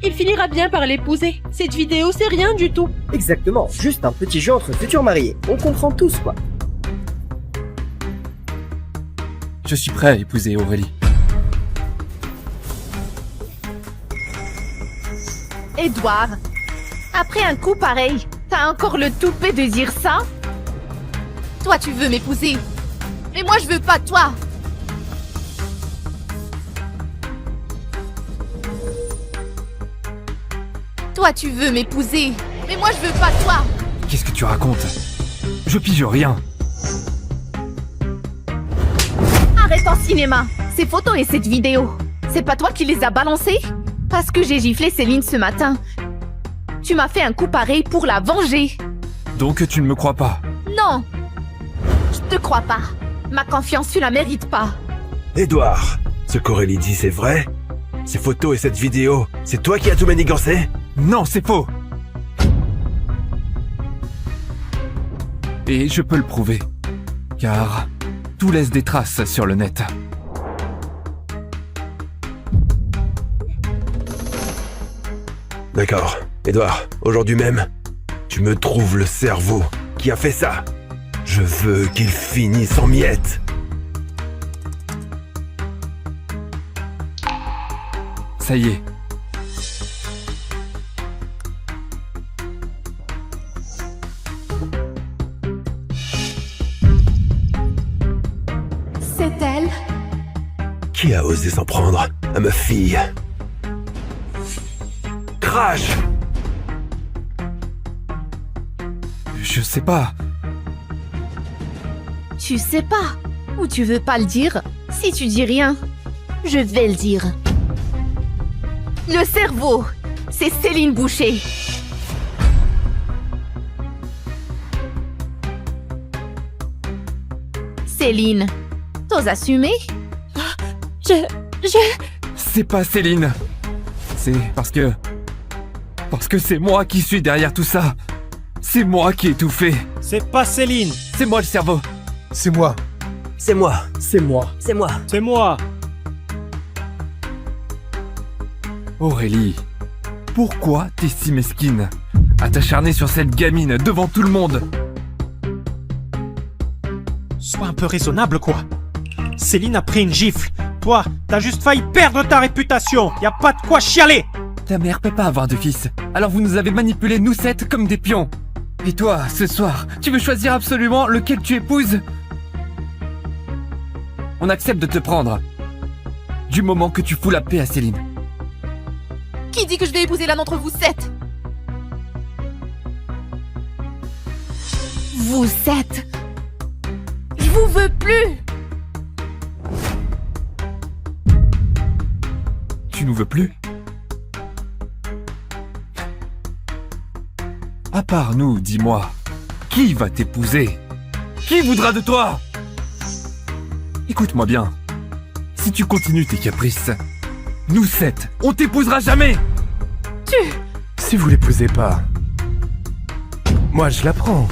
Il finira bien par l'épouser. Cette vidéo, c'est rien du tout.
Exactement, juste un petit jeu entre futurs mariés. On comprend tous, quoi.
Je suis prêt à épouser Aurélie.
Édouard, après un coup pareil, t'as encore le toupet de dire ça? Toi, tu veux m'épouser. Mais moi, je veux pas de toi. Toi, tu veux m'épouser. Mais moi, je veux pas de toi.
Qu'est-ce que tu racontes? Je pige rien.
Arrête en cinéma. Ces photos et cette vidéo, c'est pas toi qui les as balancées? Parce que j'ai giflé Céline ce matin. Tu m'as fait un coup pareil pour la venger.
Donc tu ne me crois pas?
Non. Je te crois pas. Ma confiance, tu la mérites pas.
Édouard, ce qu'Aurélie dit, c'est vrai? Ces photos et cette vidéo, c'est toi qui as tout manigancé?
Non, c'est faux. Et je peux le prouver. Car tout laisse des traces sur le net.
D'accord. Édouard, aujourd'hui même, tu me trouves le cerveau qui a fait ça. Je veux qu'il finisse en miettes.
Ça y est.
C'est elle?
Qui a osé s'en prendre à ma fille? Crash!
Je sais pas.
Tu sais pas. Ou tu veux pas le dire? Si tu dis rien, je vais le dire. Le cerveau, c'est Céline Boucher. Céline, t'oses assumer?
C'est pas Céline. C'est parce que c'est moi qui suis derrière tout ça. C'est moi qui ai tout fait.
C'est pas Céline.
C'est moi le cerveau.
C'est moi.
C'est moi.
C'est moi.
C'est moi.
C'est moi.
Aurélie, pourquoi t'es si mesquine? À t'acharner sur cette gamine devant tout le monde?
Sois un peu raisonnable, quoi. Céline a pris une gifle. Toi, t'as juste failli perdre ta réputation. Y a pas de quoi chialer.
Ta mère peut pas avoir de fils. Alors vous nous avez manipulés, nous 7, comme des pions. Et toi, ce soir, tu veux choisir absolument lequel tu épouses? On accepte de te prendre. Du moment que tu fous la paix à Céline.
Qui dit que je vais épouser l'un d'entre vous 7?
Vous 7. Je vous veux plus.
Tu nous veux plus? À part nous, dis-moi, qui va t'épouser? Qui voudra de toi? Écoute-moi bien. Si tu continues tes caprices, nous 7, on t'épousera jamais!
Si vous l'épousez pas, moi je la prends.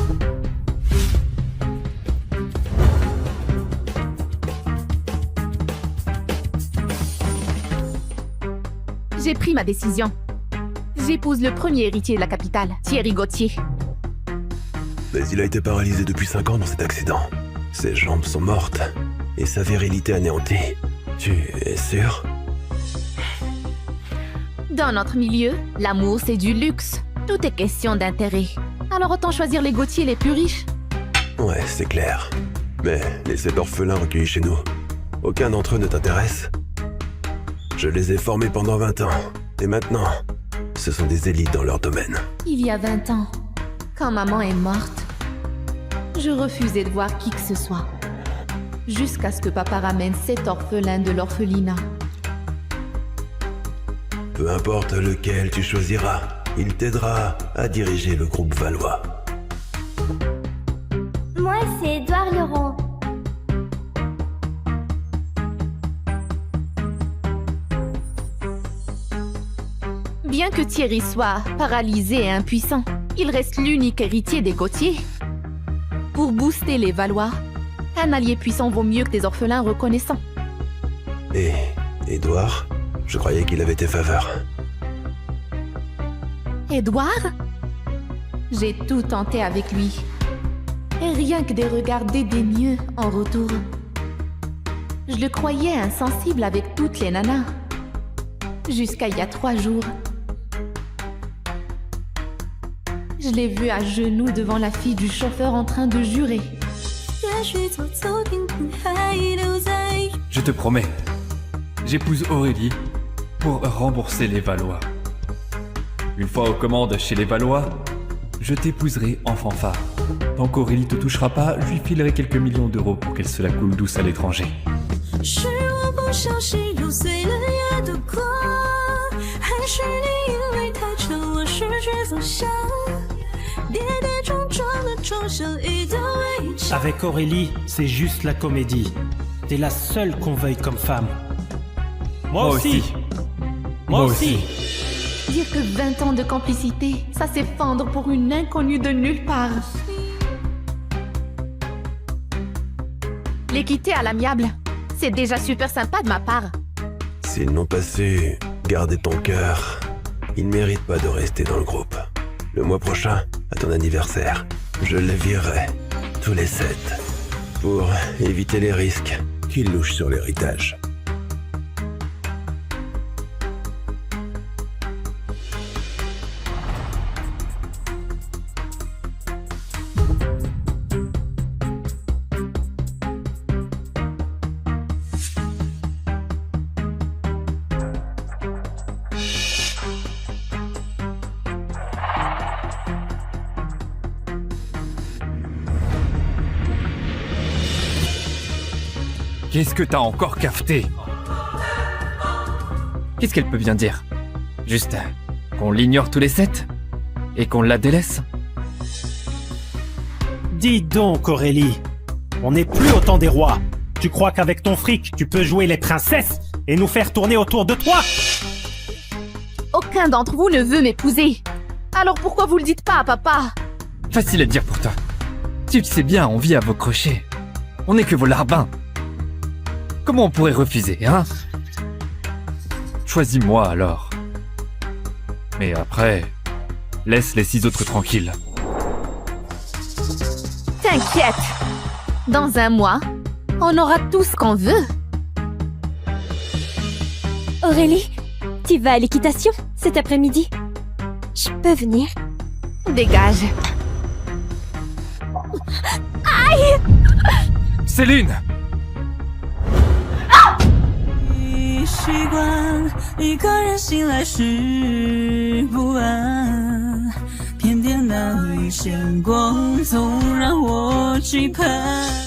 J'ai pris ma décision. J'épouse le premier héritier de la capitale, Thierry Gauthier.
Mais il a été paralysé depuis 5 ans dans cet accident. Ses jambes sont mortes et sa virilité anéantie. Tu es sûr?
Dans notre milieu, l'amour c'est du luxe. Tout est question d'intérêt. Alors autant choisir les Gauthier les plus riches.
Ouais, c'est clair. Mais les 7 orphelins recueillis chez nous, aucun d'entre eux ne t'intéresse? Je les ai formés pendant 20 ans. Et maintenant, ce sont des élites dans leur domaine.
Il y a 20 ans, quand maman est morte, je refusais de voir qui que ce soit. Jusqu'à ce que papa ramène 7 orphelins de l'orphelinat.
Peu importe lequel tu choisiras, il t'aidera à diriger le groupe Valois.
Moi, c'est Édouard Leron.
Bien que Thierry soit paralysé et impuissant, il reste l'unique héritier des Gauthier. Pour booster les Valois, un allié puissant vaut mieux que des orphelins reconnaissants.
Et Édouard, je croyais qu'il avait tes faveurs.
Édouard? J'ai tout tenté avec lui. Et rien que des regards dédaigneux en retour. Je le croyais insensible avec toutes les nanas. Jusqu'à il y a 3 jours. Je l'ai vu à genoux devant la fille du chauffeur en train de jurer.
Je te promets, j'épouse Aurélie pour rembourser les Valois. Une fois aux commandes chez les Valois, je t'épouserai en fanfare. Tant qu'Aurélie te touchera pas, je lui filerai quelques millions d'euros pour qu'elle se la coule douce à l'étranger.
Avec Aurélie, c'est juste la comédie. T'es la seule qu'on veuille comme femme. Moi aussi.
Moi aussi.
Dire que 20 ans de complicité, ça s'effondre pour une inconnue de nulle part. Les quitter à l'amiable, c'est déjà super sympa de ma part.
S'ils n'ont pas su garder ton cœur, ils ne méritent pas de rester dans le groupe. Le mois prochain, à ton anniversaire, je les virerai, tous les 7, pour éviter les risques qu'ils louchent sur l'héritage.
Qu'est-ce que t'as encore cafeté? Qu'est-ce qu'elle peut bien dire? Juste qu'on l'ignore tous les 7? Et qu'on la délaisse?
Dis donc, Aurélie, on n'est plus au temps des rois. Tu crois qu'avec ton fric, tu peux jouer les princesses et nous faire tourner autour de toi?
Aucun d'entre vous ne veut m'épouser. Alors pourquoi vous le dites pas à papa?
Facile à dire pour toi. Tu sais bien, on vit à vos crochets. On n'est que vos larbins. Comment on pourrait refuser, hein? Choisis-moi alors. Mais après, laisse les 6 autres tranquilles.
T'inquiète. Dans un mois, on aura tout ce qu'on veut.
Aurélie, tu vas à l'équitation cet après-midi? Je peux venir?
Dégage. Aïe!
Céline!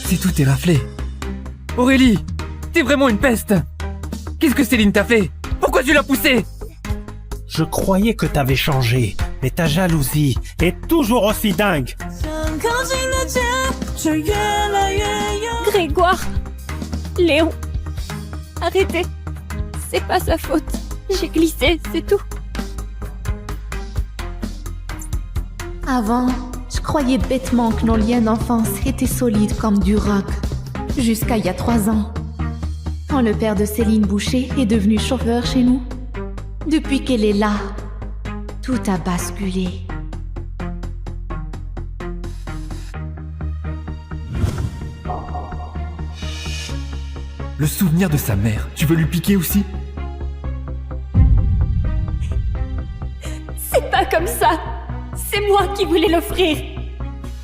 C'est tout est raflé. Aurélie, t'es vraiment une peste. Qu'est-ce que Céline t'a fait? Pourquoi tu l'as poussée?
Je croyais que t'avais changé, mais ta jalousie est toujours aussi dingue.
Grégoire, Léon, arrêtez. C'est pas sa faute. J'ai glissé, c'est tout.
Avant, je croyais bêtement que nos liens d'enfance étaient solides comme du roc. Jusqu'à il y a 3 ans. Quand le père de Céline Boucher est devenu chauffeur chez nous. Depuis qu'elle est là, tout a basculé.
Le souvenir de sa mère, tu veux lui piquer aussi?
C'est pas comme ça. C'est moi qui voulais l'offrir.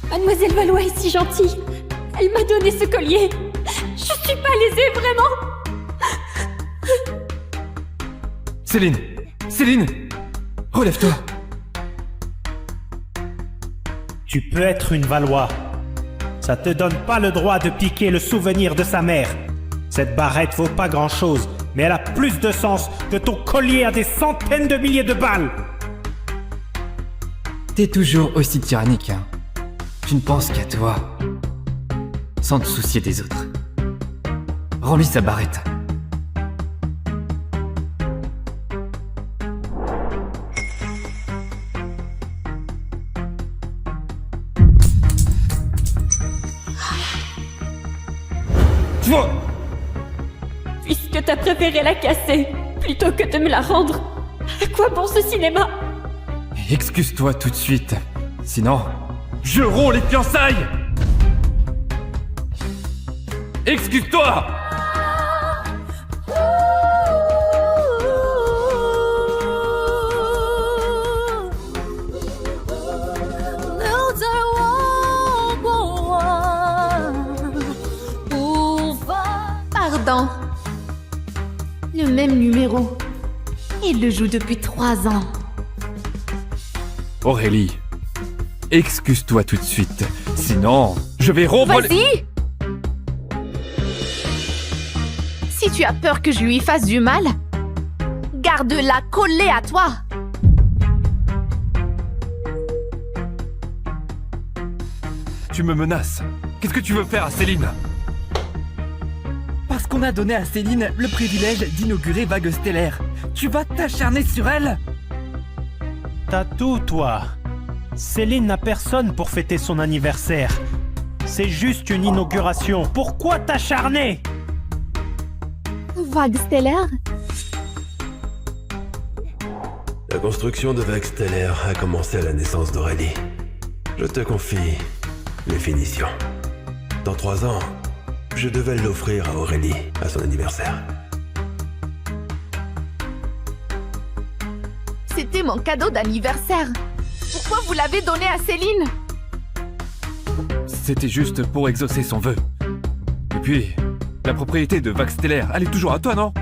Mademoiselle Valois est si gentille. Elle m'a donné ce collier. Je suis pas lésée, vraiment.
Céline! Céline! Relève-toi!
Tu peux être une Valois. Ça te donne pas le droit de piquer le souvenir de sa mère. Cette barrette vaut pas grand-chose, mais elle a plus de sens que ton collier à des centaines de milliers de balles.
T'es toujours aussi tyrannique, hein. Tu ne penses qu'à toi, sans te soucier des autres. Rends-lui sa barrette.
Puisque t'as préféré la casser, plutôt que de me la rendre, à quoi bon ce cinéma?
Excuse-toi tout de suite, sinon, je romps les fiançailles! Excuse-toi!
Pardon. Le même numéro. Il le joue depuis 3 ans.
Aurélie, excuse-toi tout de suite. Sinon, je vais rompre...
Vas-y! Si tu as peur que je lui fasse du mal, garde-la collée à toi.
Tu me menaces. Qu'est-ce que tu veux faire à Céline?
Parce qu'on a donné à Céline le privilège d'inaugurer Vague Stellaire. Tu vas t'acharner sur elle?
T'as tout, toi. Céline n'a personne pour fêter son anniversaire. C'est juste une inauguration. Pourquoi t'acharner?
Vague stellaire?
La construction de Vague Stellaire a commencé à la naissance d'Aurélie. Je te confie les finitions. Dans 3 ans, je devais l'offrir à Aurélie à son anniversaire.
C'était mon cadeau d'anniversaire. Pourquoi vous l'avez donné à Céline?
C'était juste pour exaucer son vœu. Et puis, la propriété de Vague Stellaire, elle est toujours à toi, non?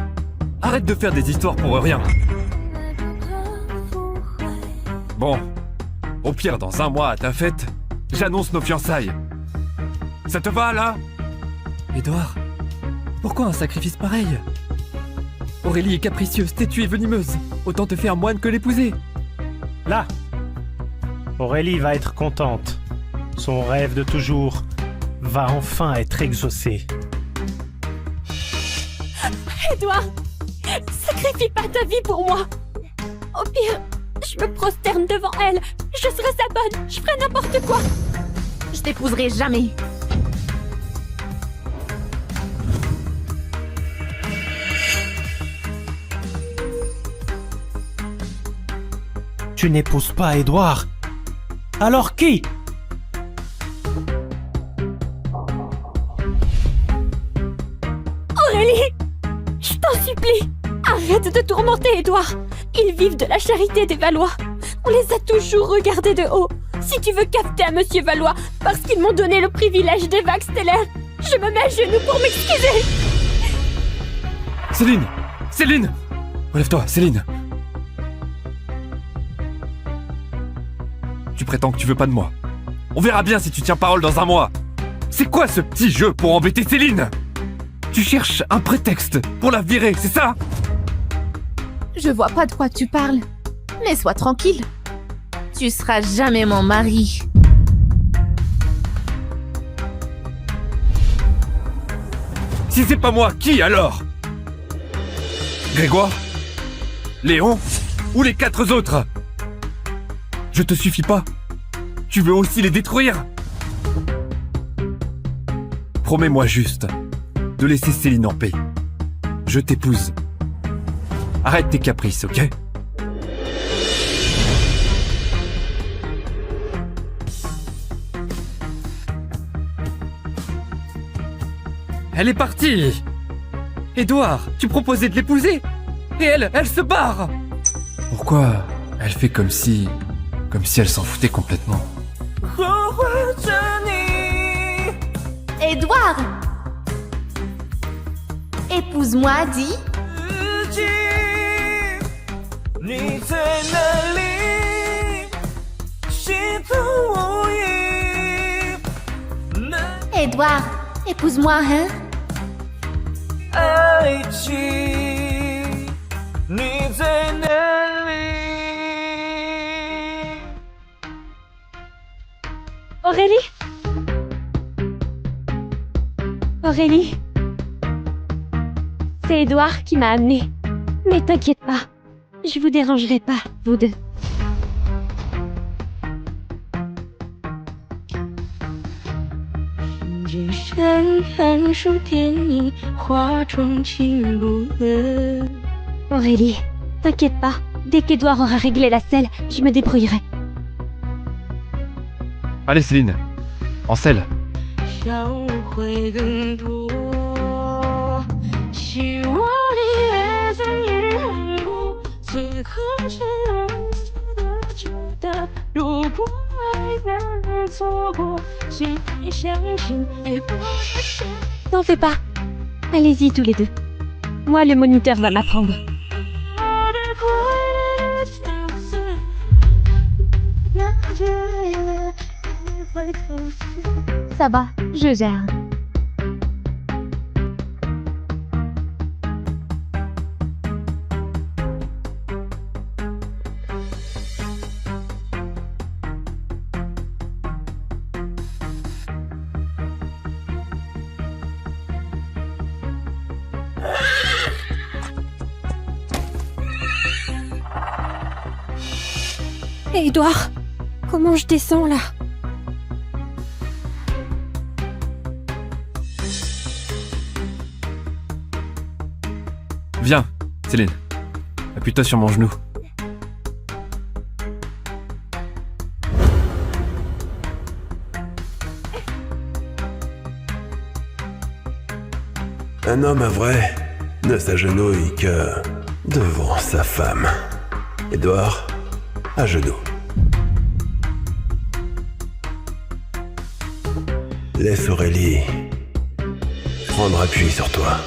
Arrête de faire des histoires pour rien. Bon, au pire, dans 1 mois à ta fête, j'annonce nos fiançailles. Ça te va, là? Édouard, pourquoi un sacrifice pareil? Aurélie est capricieuse, têtue et venimeuse. Autant te faire moine que l'épouser.
Là, Aurélie va être contente. Son rêve de toujours va enfin être exaucé.
Édouard, sacrifie pas ta vie pour moi. Au pire, je me prosterne devant elle. Je serai sa bonne, je ferai n'importe quoi.
Je t'épouserai jamais.
Tu n'épouses pas Édouard. Alors qui?
Aurélie, je t'en supplie, arrête de tourmenter Édouard. Ils vivent de la charité des Valois. On les a toujours regardés de haut. Si tu veux capter à Monsieur Valois parce qu'ils m'ont donné le privilège des Vagues Stellaires, je me mets à genoux pour m'excuser.
Céline! Céline! Relève-toi, Céline! Tu prétends que tu veux pas de moi. On verra bien si tu tiens parole dans 1 mois. C'est quoi ce petit jeu pour embêter Céline? Tu cherches un prétexte pour la virer, c'est ça?
Je vois pas de quoi tu parles. Mais sois tranquille. Tu seras jamais mon mari.
Si c'est pas moi, qui alors? Grégoire? Léon? Ou les 4 autres? Je te suffis pas? Tu veux aussi les détruire? Promets-moi juste de laisser Céline en paix. Je t'épouse. Arrête tes caprices, ok? Elle est partie! Édouard, tu proposais de l'épouser? Et elle se barre! Pourquoi elle fait comme si elle s'en foutait complètement?
Édouard! Épouse-moi, dis. Édouard, épouse-moi, hein?
Aurélie? Aurélie? C'est Édouard qui m'a amenée. Mais t'inquiète pas, je vous dérangerai pas, vous deux. Aurélie, t'inquiète pas, dès qu'Édouard aura réglé la selle, je me débrouillerai.
Allez Céline, en selle.
T'en fais pas, Allez-y tous les deux. Moi, le moniteur va m'apprendre. Ça va, je gère. Hé, Edouard, comment je descends là?
Viens, Céline. Appuie-toi sur mon genou.
Un homme vrai ne s'agenouille que devant sa femme. Édouard, à genoux. Laisse Aurélie prendre appui sur toi.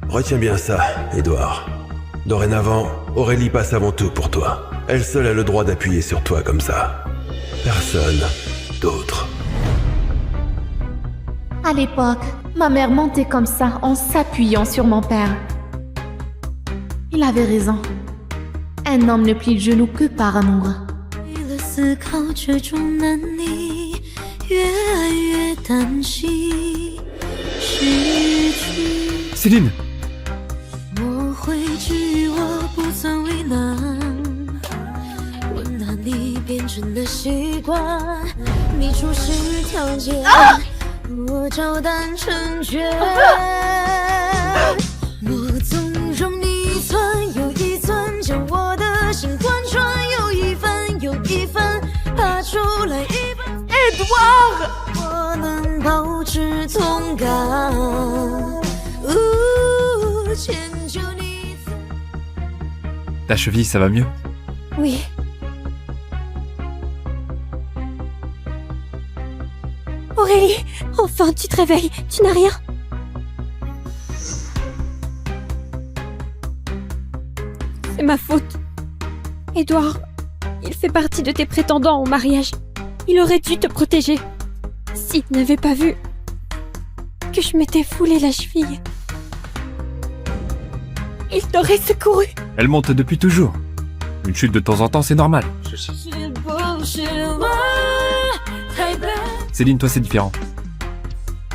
Retiens bien ça, Édouard. Dorénavant, Aurélie passe avant tout pour toi. Elle seule a le droit d'appuyer sur toi comme ça. Personne d'autre.
À l'époque, ma mère mentait comme ça en s'appuyant sur mon père. Il avait raison. Un homme ne plie le genou que par amour.
Céline! Ta cheville, ça va mieux?
Oui. Aurélie, enfin tu te réveilles, tu n'as rien? C'est ma faute. Edouard, il fait partie de tes prétendants au mariage. Il aurait dû te protéger. S'il n'avait pas vu que je m'étais foulé la cheville, il t'aurait secouru.
Elle monte depuis toujours. Une chute de temps en temps, c'est normal. Céline, toi, c'est différent.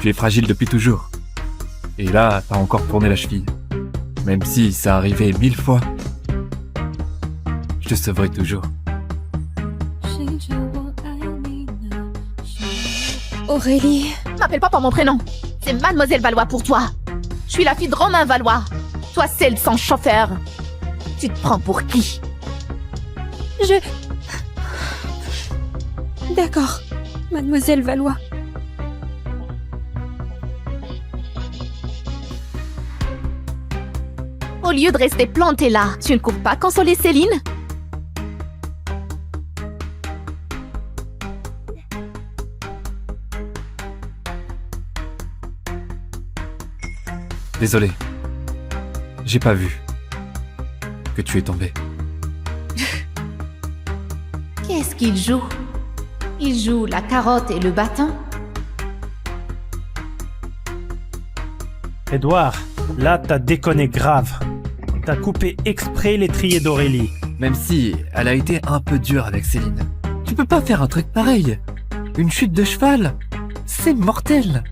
Tu es fragile depuis toujours. Et là, t'as encore tourné la cheville. Même si ça arrivait 1000 fois, je te sauverai toujours.
Aurélie...
M'appelle pas par mon prénom. C'est Mademoiselle Valois pour toi. Je suis la fille de Romain Valois. Toi, celle sans chauffeur. Tu te prends pour qui?
D'accord, Mademoiselle Valois.
Au lieu de rester plantée là, tu ne cours pas consoler Céline?
Désolé. J'ai pas vu que tu es tombé.
Qu'est-ce qu'il joue? Il joue la carotte et le bâton?
Edouard, là t'as déconné grave. T'as coupé exprès l'étrier d'Aurélie.
Même si elle a été un peu dure avec Céline. Tu peux pas faire un truc pareil. Une chute de cheval, c'est mortel.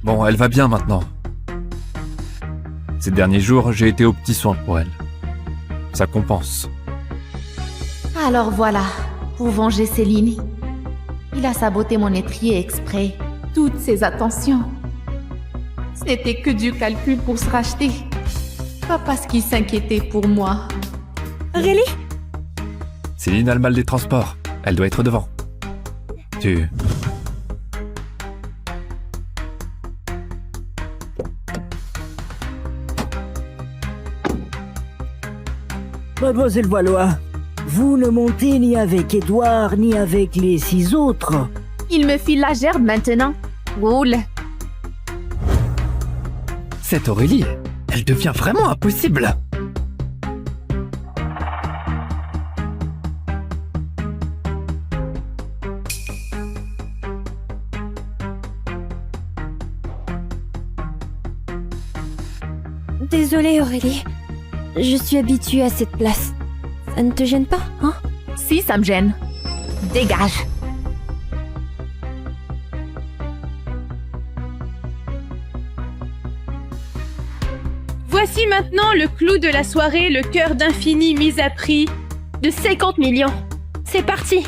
Bon, elle va bien maintenant. Ces derniers jours, j'ai été aux petits soins pour elle. Ça compense.
Alors voilà, pour venger Céline, il a saboté mon étrier exprès. Toutes ses attentions. Ce n'était que du calcul pour se racheter. Pas parce qu'il s'inquiétait pour moi.
Aurélie?
Céline a le mal des transports. Elle doit être devant. Tu...
Mademoiselle Valois, vous ne montez ni avec Édouard ni avec les 6 autres.
Il me file la gerbe maintenant. Roule.
Cette Aurélie, elle devient vraiment impossible.
Désolée Aurélie, je suis habituée à cette place. Ça ne te gêne pas, hein?
Si, ça me gêne. Dégage.
Voici maintenant le clou de la soirée, le cœur d'infini mis à prix de 50 millions. C'est parti.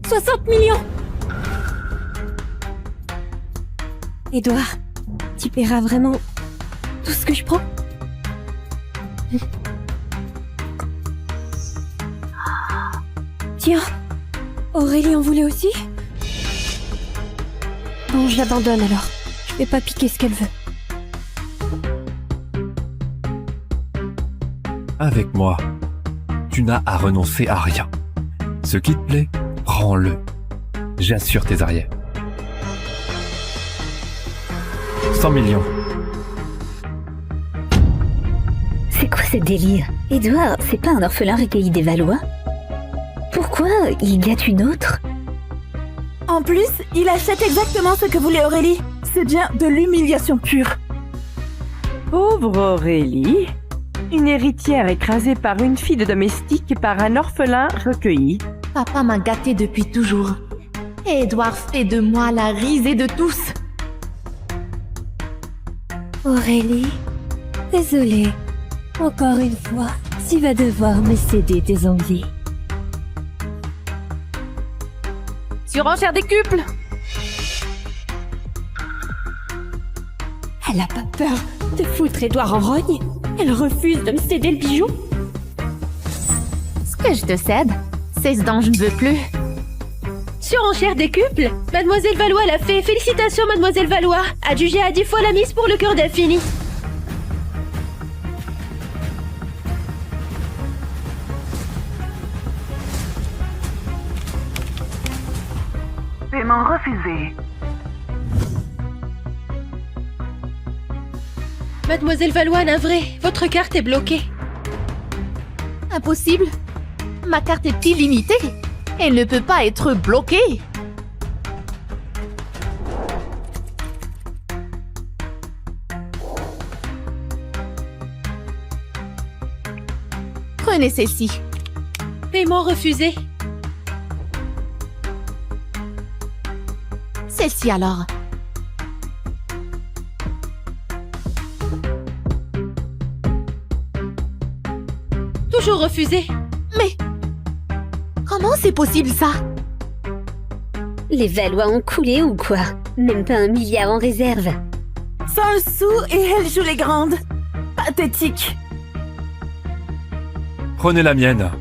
60 millions! Édouard, tu paieras vraiment tout ce que je prends? Tiens, Aurélie en voulait aussi? Bon, je l'abandonne alors. Je vais pas piquer ce qu'elle veut.
Avec moi, tu n'as à renoncer à rien. Ce qui te plaît, prends-le. J'assure tes arrières. 100 millions.
C'est quoi ce délire? Édouard, c'est pas un orphelin recueilli des Valois? Pourquoi il gâte une autre?
En plus, il achète exactement ce que voulait Aurélie. C'est bien de l'humiliation pure.
Pauvre Aurélie. Une héritière écrasée par une fille de domestique et par un orphelin recueilli.
Papa m'a gâtée depuis toujours. Et Édouard fait de moi la risée de tous.
Aurélie, désolée. Encore une fois, tu vas devoir me céder tes envies.
Surenchère décuple.
Elle a pas peur de foutre Édouard en rogne? Elle refuse de me céder le bijou?
Ce que je te cède, c'est ce dont je ne veux plus.
Surenchère décuple. Mademoiselle Valois l'a fait. Félicitations, Mademoiselle Valois. Adjugée à 10 fois la mise pour le cœur d'infini.
Paiement refusé.
Mademoiselle Valois, navrée, votre carte est bloquée.
Impossible. Ma carte est illimitée. Elle ne peut pas être bloquée. Prenez celle-ci.
Paiement refusé.
Celle-ci alors.
Toujours refusé.
Mais comment c'est possible ça?
Les Valois ont coulé ou quoi? Même pas 1 milliard en réserve.
Sans le sou et elle joue les grandes. Pathétique.
Prenez la mienne.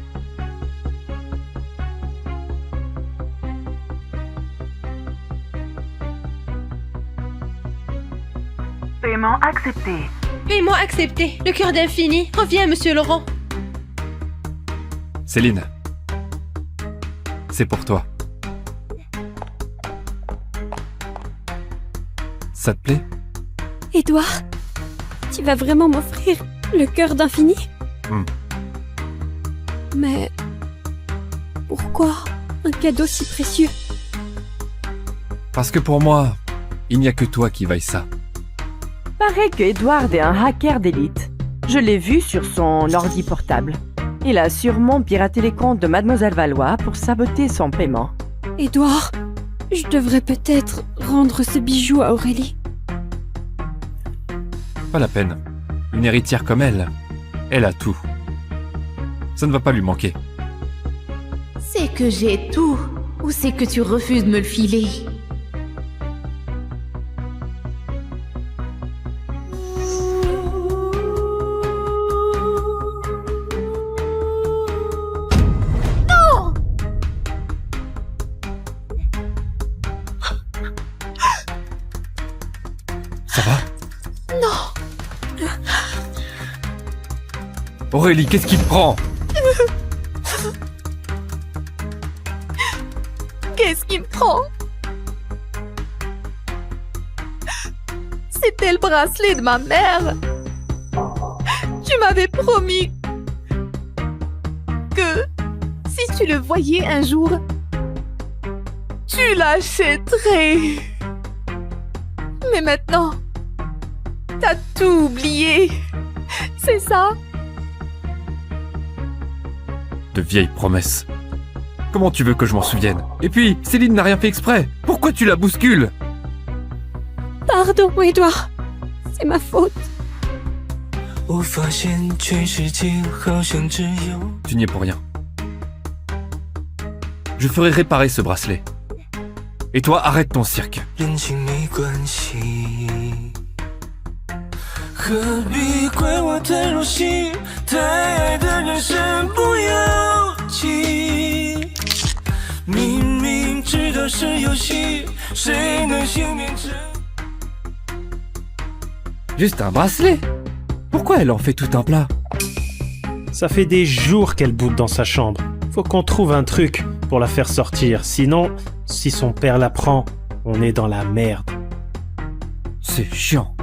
Paiement accepté.
Paiement accepté. Le cœur d'infini. Reviens, Monsieur Laurent.
Céline, c'est pour toi. Ça te plaît?
Édouard, tu vas vraiment m'offrir le cœur d'infini? Mais pourquoi un cadeau si précieux?
Parce que pour moi, il n'y a que toi qui vaille ça.
Paraît que Édouard est un hacker d'élite. Je l'ai vu sur son ordi portable. Il a sûrement piraté les comptes de Mademoiselle Valois pour saboter son paiement.
Édouard, je devrais peut-être rendre ce bijou à Aurélie.
Pas la peine. Une héritière comme elle a tout. Ça ne va pas lui manquer.
C'est que j'ai tout, ou c'est que tu refuses de me le filer?
Aurélie, qu'est-ce qui te prend?
Qu'est-ce qui me prend? C'était le bracelet de ma mère. Tu m'avais promis que si tu le voyais un jour, tu l'achèterais. Mais maintenant, t'as tout oublié. C'est ça?
De vieilles promesses. Comment tu veux que je m'en souvienne? Et puis, Céline n'a rien fait exprès. Pourquoi tu la bouscules?
Pardon, Edouard. C'est ma faute.
Tu n'y es pour rien. Je ferai réparer ce bracelet. Et toi, arrête ton cirque. Juste un bracelet? Pourquoi elle en fait tout un plat?
Ça fait des jours qu'elle boude dans sa chambre. Faut qu'on trouve un truc pour la faire sortir. Sinon, si son père la prend, on est dans la merde.
C'est chiant.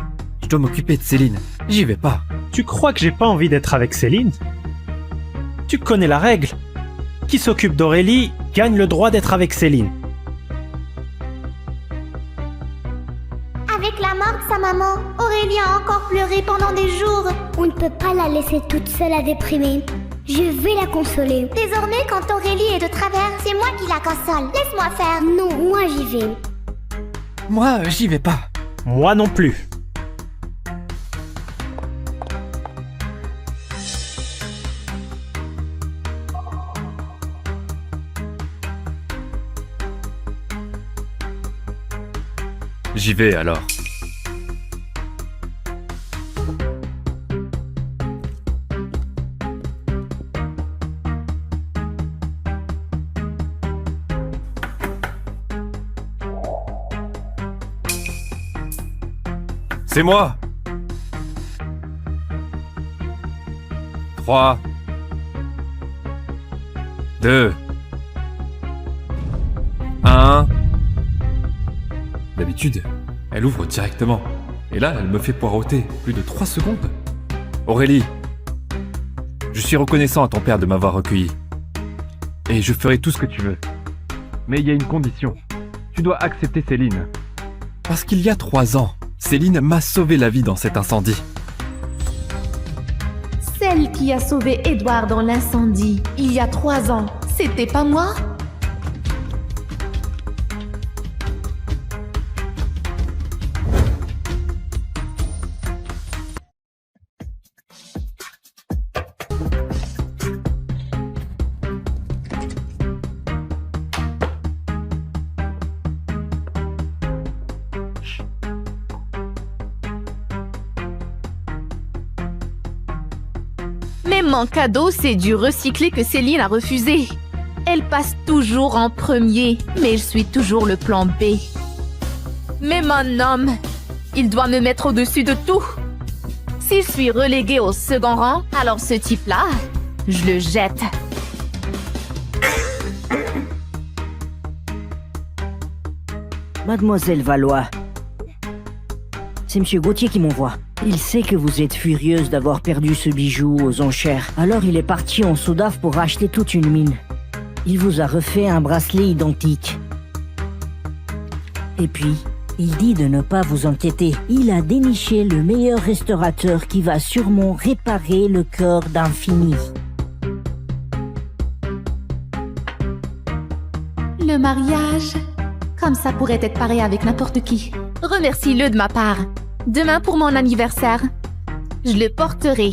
Je dois m'occuper de Céline. J'y vais pas.
Tu crois que j'ai pas envie d'être avec Céline? Tu connais la règle. Qui s'occupe d'Aurélie gagne le droit d'être avec Céline.
Avec la mort de sa maman, Aurélie a encore pleuré pendant des jours. On ne peut pas la laisser toute seule à déprimer. Je vais la consoler. Désormais, quand Aurélie est de travers, c'est moi qui la console. Laisse-moi faire. Non, moi j'y vais.
Moi, j'y vais pas.
Moi non plus.
J'y vais alors. C'est moi. 3, 2, 1. D'habitude, elle ouvre directement. Et là, elle me fait poireauter plus de 3 secondes. Aurélie, je suis reconnaissant à ton père de m'avoir recueilli. Et je ferai tout ce que tu veux. Mais il y a une condition. Tu dois accepter Céline. Parce qu'il y a 3 ans, Céline m'a sauvé la vie dans cet incendie.
Celle qui a sauvé Edouard dans l'incendie, il y a 3 ans, c'était pas moi? Mais mon cadeau, c'est du recyclé que Céline a refusé. Elle passe toujours en premier, mais je suis toujours le plan B. Mais mon homme, il doit me mettre au-dessus de tout. Si je suis reléguée au second rang, alors ce type-là, je le jette.
Mademoiselle Valois, c'est Monsieur Gauthier qui m'envoie. Il sait que vous êtes furieuse d'avoir perdu ce bijou aux enchères. Alors il est parti en Soudaf pour acheter toute une mine. Il vous a refait un bracelet identique. Et puis, il dit de ne pas vous inquiéter. Il a déniché le meilleur restaurateur qui va sûrement réparer le corps d'Infini.
Le mariage, comme ça pourrait être pareil avec n'importe qui. Remercie-le de ma part. Demain pour mon anniversaire, je le porterai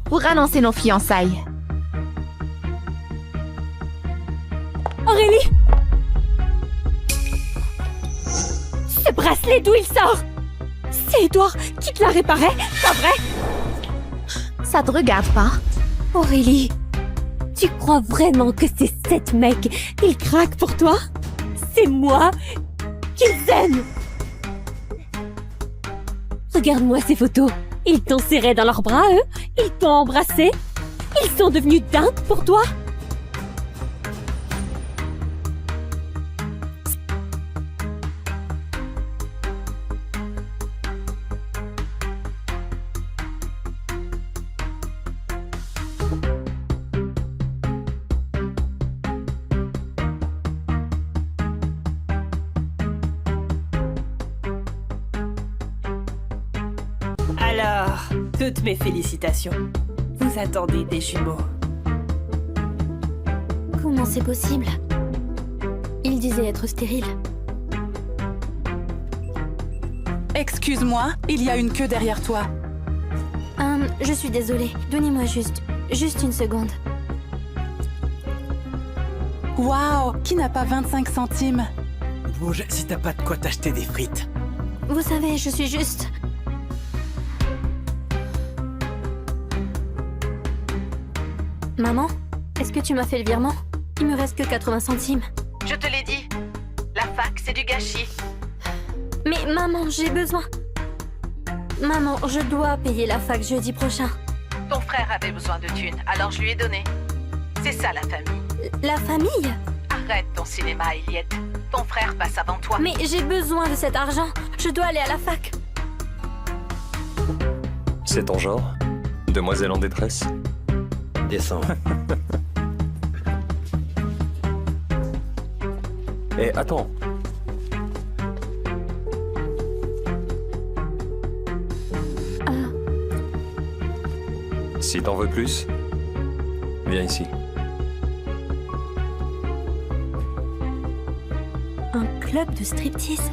pour annoncer nos fiançailles.
Aurélie! Ce bracelet, d'où il sort? C'est Edouard qui te l'a réparé, pas vrai?
Ça te regarde pas?
Aurélie, tu crois vraiment que ces 7 mecs, ils craquent pour toi? C'est moi qu'ils aiment! Regarde-moi ces photos. Ils t'ont serré dans leurs bras, eux. Ils t'ont embrassé. Ils sont devenus dingues pour toi?
Alors, toutes mes félicitations. Vous attendez des jumeaux.
Comment c'est possible? Il disait être stérile.
Excuse-moi, il y a une queue derrière toi.
Je suis désolée. Donnez-moi juste une seconde.
Waouh, qui n'a pas 25 centimes?
Bouge si t'as pas de quoi t'acheter des frites.
Vous savez, je suis juste... Maman, est-ce que tu m'as fait le virement? Il me reste que 80 centimes.
Je te l'ai dit. La fac, c'est du gâchis.
Mais maman, j'ai besoin... Maman, je dois payer la fac jeudi prochain.
Ton frère avait besoin de thunes, alors je lui ai donné. C'est ça la famille.
La famille?
Arrête ton cinéma, Eliette. Ton frère passe avant toi.
Mais j'ai besoin de cet argent. Je dois aller à la fac.
C'est ton genre? Demoiselle en détresse?
Descends.
Eh, attends. Si t'en veux plus, viens ici.
Un club de striptease?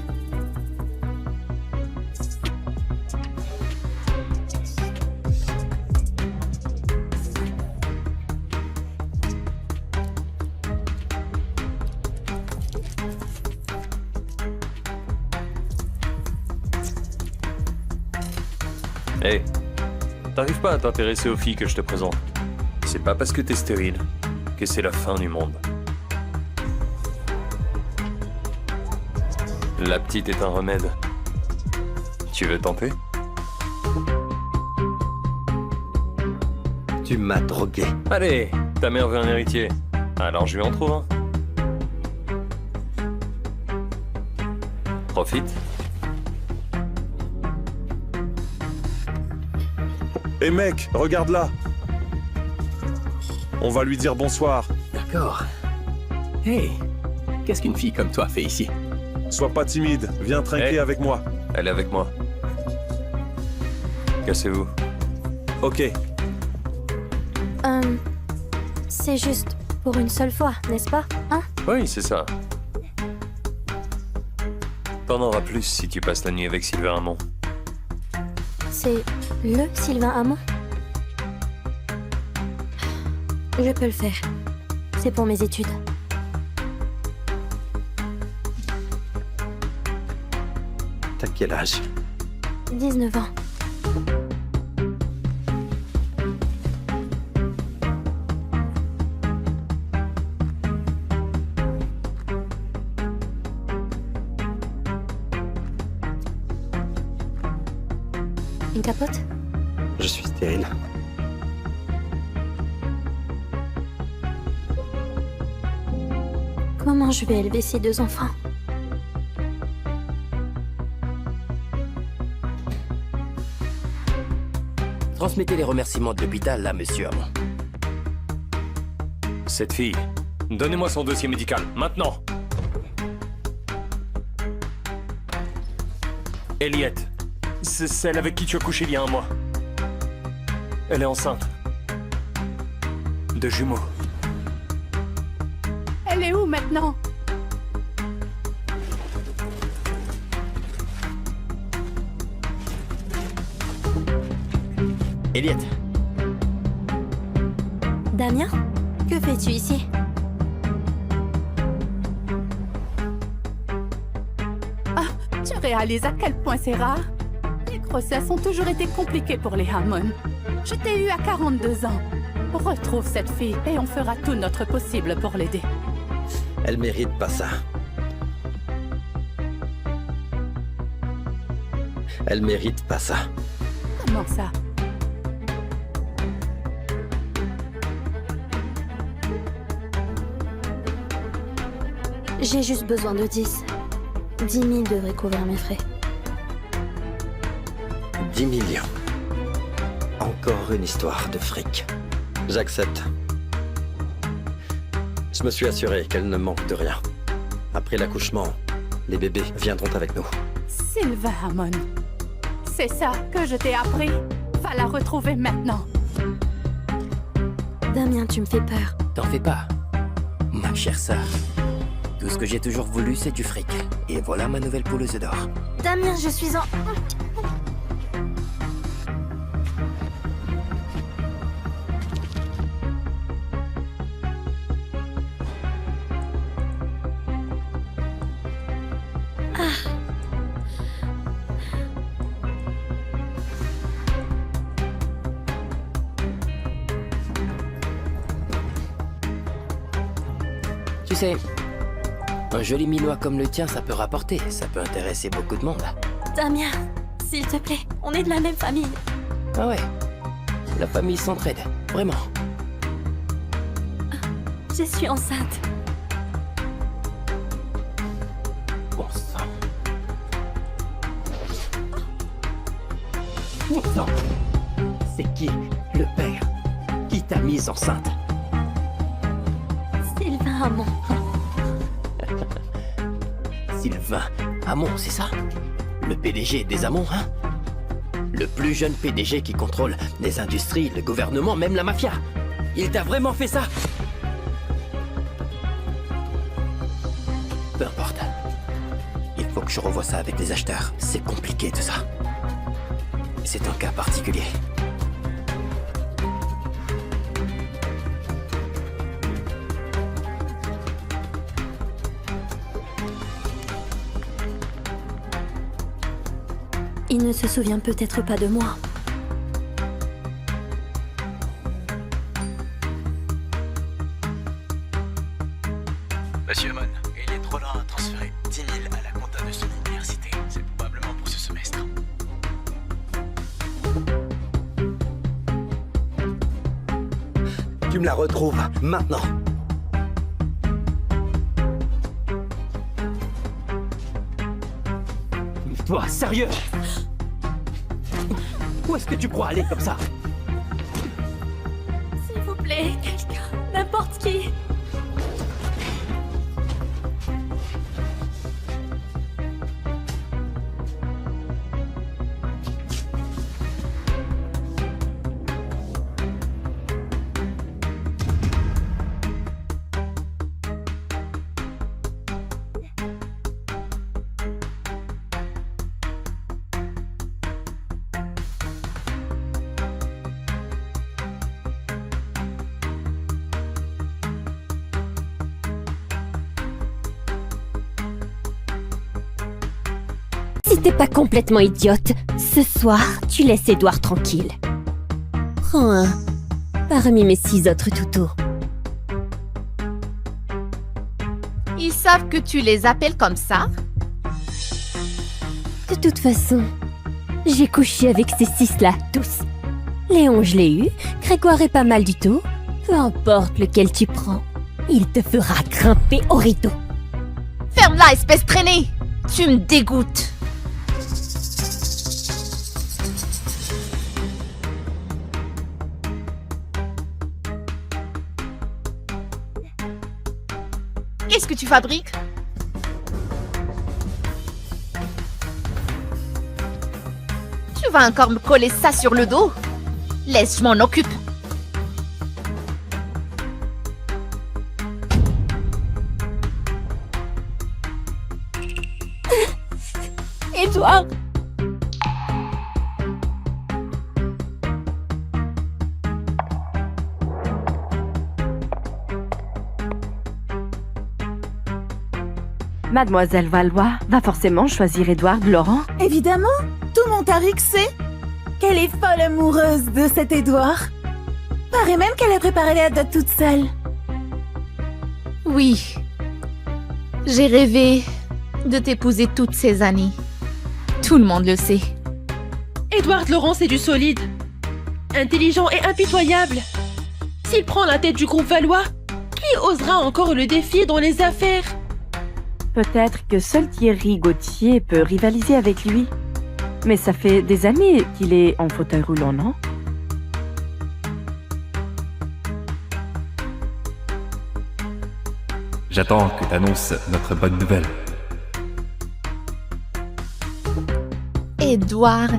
Hé, t'arrives pas à t'intéresser aux filles que je te présente. C'est pas parce que t'es stérile que c'est la fin du monde. La petite est un remède. Tu veux tenter?
Tu m'as drogué.
Allez, ta mère veut un héritier. Alors je lui en trouve un. Profite.
Hé mec, regarde là. On va lui dire bonsoir.
D'accord. Hey, qu'est-ce qu'une fille comme toi fait ici?
Sois pas timide, viens trinquer
Hey.
avec moi.
Elle est avec moi. Cassez-vous.
Ok.
C'est juste pour une seule fois, n'est-ce pas? Hein?
Oui, c'est ça. T'en auras plus si tu passes la nuit avec Sylvain Hamon.
C'est le Sylvain Hamon? Je peux le faire. C'est pour mes études.
T'as quel âge?
19 ans. Une capote?
Je suis stérile.
Comment je vais élever ces deux enfants?
Transmettez les remerciements de l'hôpital, là, monsieur Hamon.
Cette fille, donnez-moi son dossier médical, maintenant. Eliette, c'est celle avec qui tu as couché il y a un mois. Elle est enceinte. De jumeaux.
Elle est où maintenant?
Eliette.
Damien? Que fais-tu ici?
Ah, tu réalises à quel point c'est rare? Les grossesses ont toujours été compliquées pour les Hamon. Je t'ai eu à 42 ans. Retrouve cette fille et on fera tout notre possible pour l'aider.
Elle mérite pas ça. Elle mérite pas ça.
Comment ça?
J'ai juste besoin de 10. 10 000 devraient couvrir mes frais.
10 millions. Encore une histoire de fric. J'accepte. Je me suis assuré qu'elle ne manque de rien. Après l'accouchement, les bébés viendront avec nous.
Sylvain Hammond. C'est ça que je t'ai appris. Va la retrouver maintenant.
Damien, tu me fais peur.
T'en fais pas, ma chère sœur. Tout ce que j'ai toujours voulu, c'est du fric. Et voilà ma nouvelle poule aux œufs d'or.
Damien, je suis en...
Tu sais, un joli minois comme le tien, ça peut rapporter. Ça peut intéresser beaucoup de monde.
Damien, s'il te plaît, on est de la même famille.
Ah ouais, la famille s'entraide, vraiment.
Je suis enceinte.
Bon sang. Bon sang. C'est qui le père qui t'a mise enceinte?
Sylvain Hammond.
Sylvain Hammond, c'est ça? Le PDG des Hammond, hein? Le plus jeune PDG qui contrôle les industries, le gouvernement, même la mafia. Il t'a vraiment fait ça? Peu importe. Il faut que je revoie ça avec les acheteurs. C'est compliqué tout ça. C'est un cas particulier.
Il ne se souvient peut-être pas de moi.
Monsieur Hammond, il est trop lent à transférer 10 000 à la compta de son université. C'est probablement pour ce semestre.
Tu me la retrouves maintenant. Toi, sérieux? Où est-ce que tu crois aller comme ça?
S'il vous plaît, quelqu'un, n'importe qui.
Si t'es pas complètement idiote, ce soir, tu laisses Edouard tranquille. Prends un parmi mes 6 autres toutous.
Ils savent que tu les appelles comme ça?
De toute façon, j'ai couché avec ces 6-là, tous. Léon, je l'ai eu, Grégoire est pas mal du tout. Peu importe lequel tu prends, il te fera grimper au rideau.
Ferme-la, espèce traînée! Tu me dégoûtes! Qu'est-ce que tu fabriques? Tu vas encore me coller ça sur le dos? Laisse, je m'en occupe.
Edouard!
Mademoiselle Valois va forcément choisir Édouard Laurent.
Évidemment, tout Montarix sait qu'elle est folle amoureuse de cet Édouard. Paraît même qu'elle a préparé la dot toute seule.
Oui. J'ai rêvé de t'épouser toutes ces années. Tout le monde le sait.
Édouard Laurent, c'est du solide. Intelligent et impitoyable. S'il prend la tête du groupe Valois, qui osera encore le défier dans les affaires?
Peut-être que seul Thierry Gauthier peut rivaliser avec lui. Mais ça fait des années qu'il est en fauteuil roulant, non?
J'attends que t'annonces notre bonne nouvelle.
Edouard.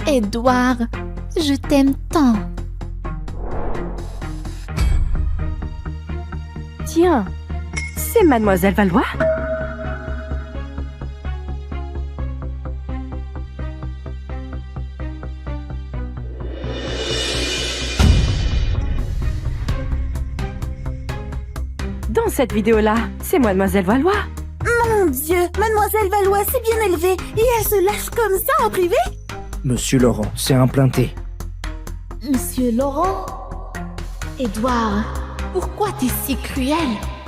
Edouard, je t'aime tant.
Tiens, c'est Mademoiselle Valois? Dans cette vidéo-là, c'est Mademoiselle Valois.
Mon Dieu, Mademoiselle Valois s'est bien élevée et elle se lâche comme ça en privé?
Monsieur Laurent, c'est implanté.
Monsieur Laurent? Edouard, pourquoi t'es si cruel?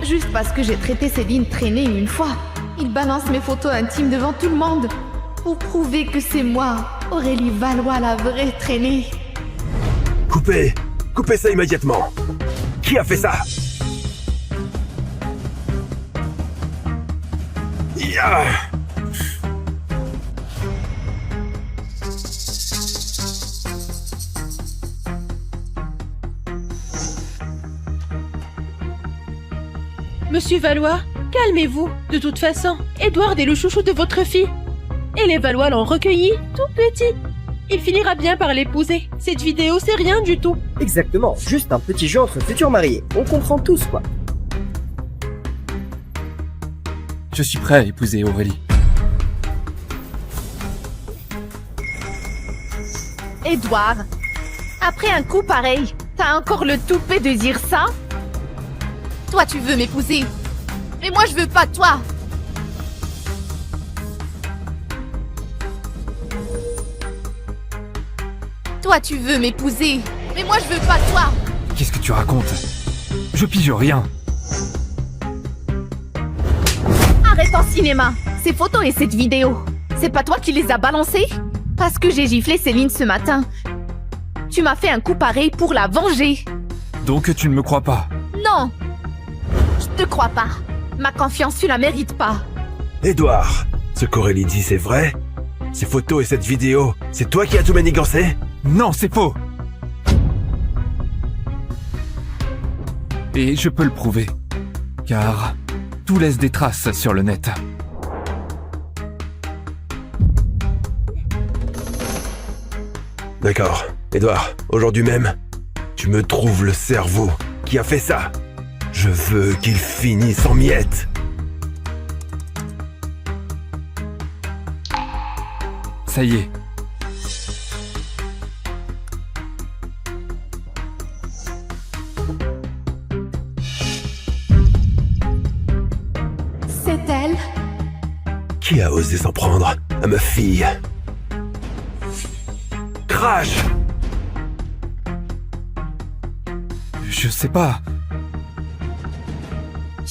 Juste parce que j'ai traité Céline traînée une fois. Il balance mes photos intimes devant tout le monde. Pour prouver que c'est moi, Aurélie Valois, la vraie traînée.
Coupez ça immédiatement. Qui a fait ça? Ya!
Monsieur Valois, calmez-vous. De toute façon, Edouard est le chouchou de votre fille. Et les Valois l'ont recueilli, tout petit. Il finira bien par l'épouser. Cette vidéo, c'est rien du tout.
Exactement, juste un petit jeu entre futurs mariés. On comprend tous, quoi.
Je suis prêt à épouser Aurélie.
Edouard, après un coup pareil, t'as encore le toupet de dire ça? Toi, tu veux m'épouser, mais moi, je veux pas toi. Toi, tu veux m'épouser, mais moi, je veux pas toi.
Qu'est-ce que tu racontes? Je pige rien.
Arrête en cinéma. Ces photos et cette vidéo, c'est pas toi qui les as balancées? Parce que j'ai giflé Céline ce matin. Tu m'as fait un coup pareil pour la venger.
Donc tu ne me crois pas?
Non. Je te crois pas. Ma confiance, tu la mérites pas.
Edouard, ce qu'Aurélie dit, c'est vrai? Ces photos et cette vidéo, c'est toi qui as tout manigancé?
Non, c'est faux! Et je peux le prouver. Car tout laisse des traces sur le net.
D'accord. Edouard, aujourd'hui même, tu me trouves le cerveau qui a fait ça. Je veux qu'il finisse en miettes.
Ça y est.
C'est elle?
Qui a osé s'en prendre à ma fille? Crash!
Je sais pas.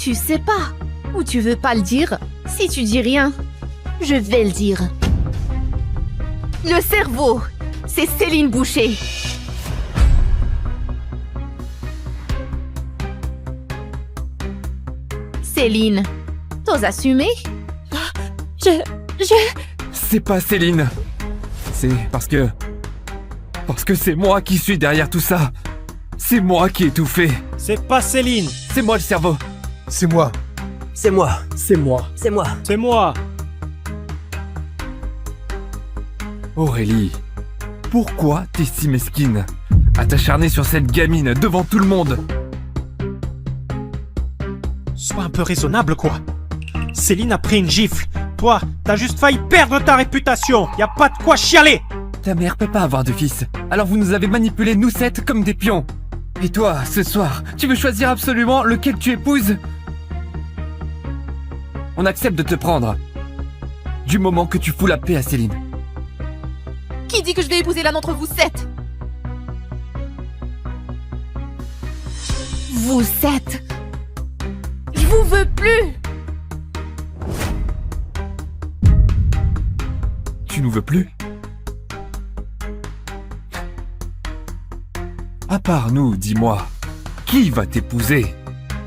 Tu sais pas. Ou tu veux pas le dire? Si tu dis rien, je vais le dire. Le cerveau, c'est Céline Boucher. Céline, t'oses assumer?
C'est pas Céline. C'est parce que c'est moi qui suis derrière tout ça. C'est moi qui ai tout fait.
C'est pas Céline.
C'est moi le cerveau.
C'est moi.
C'est moi.
C'est moi. C'est moi.
C'est moi.
Aurélie, pourquoi t'es si mesquine? À t'acharner sur cette gamine devant tout le monde?
Sois un peu raisonnable, quoi. Céline a pris une gifle. Toi, t'as juste failli perdre ta réputation. Y a pas de quoi chialer.
Ta mère peut pas avoir de fils. Alors vous nous avez manipulés, nous sept, comme des pions. Et toi, ce soir, tu veux choisir absolument lequel tu épouses? On accepte de te prendre. Du moment que tu fous la paix à Céline.
Qui dit que je vais épouser l'un d'entre vous sept? Vous sept? Je vous veux plus!
Tu nous veux plus? À part nous, dis-moi, qui va t'épouser?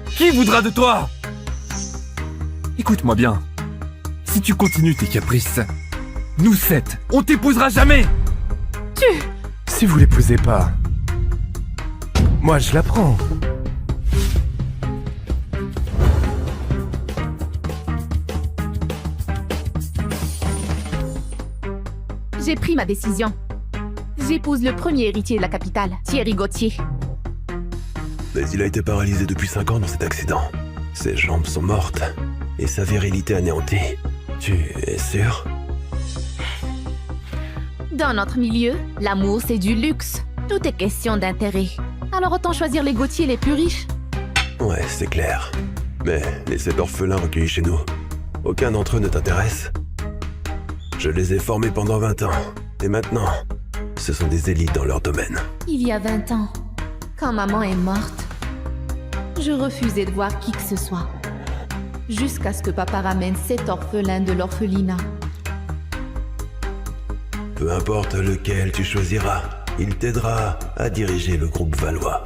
Qui voudra de toi? Écoute-moi bien. Si tu continues tes caprices, nous 7, on t'épousera jamais!
Si vous l'épousez pas, moi je la prends.
J'ai pris ma décision. J'épouse le premier héritier de la capitale, Thierry Gauthier.
Mais il a été paralysé depuis 5 ans dans cet accident. Ses jambes sont mortes et sa virilité anéantie. Tu es sûr?
Dans notre milieu, l'amour c'est du luxe. Tout est question d'intérêt. Alors autant choisir les Gauthier les plus riches.
Ouais, c'est clair. Mais les 7 orphelins recueillis chez nous, aucun d'entre eux ne t'intéresse? Je les ai formés pendant 20 ans. Et maintenant, ce sont des élites dans leur domaine.
Il y a 20 ans, quand maman est morte, je refusais de voir qui que ce soit. Jusqu'à ce que papa ramène 7 orphelins de l'orphelinat.
Peu importe lequel tu choisiras, il t'aidera à diriger le groupe Valois.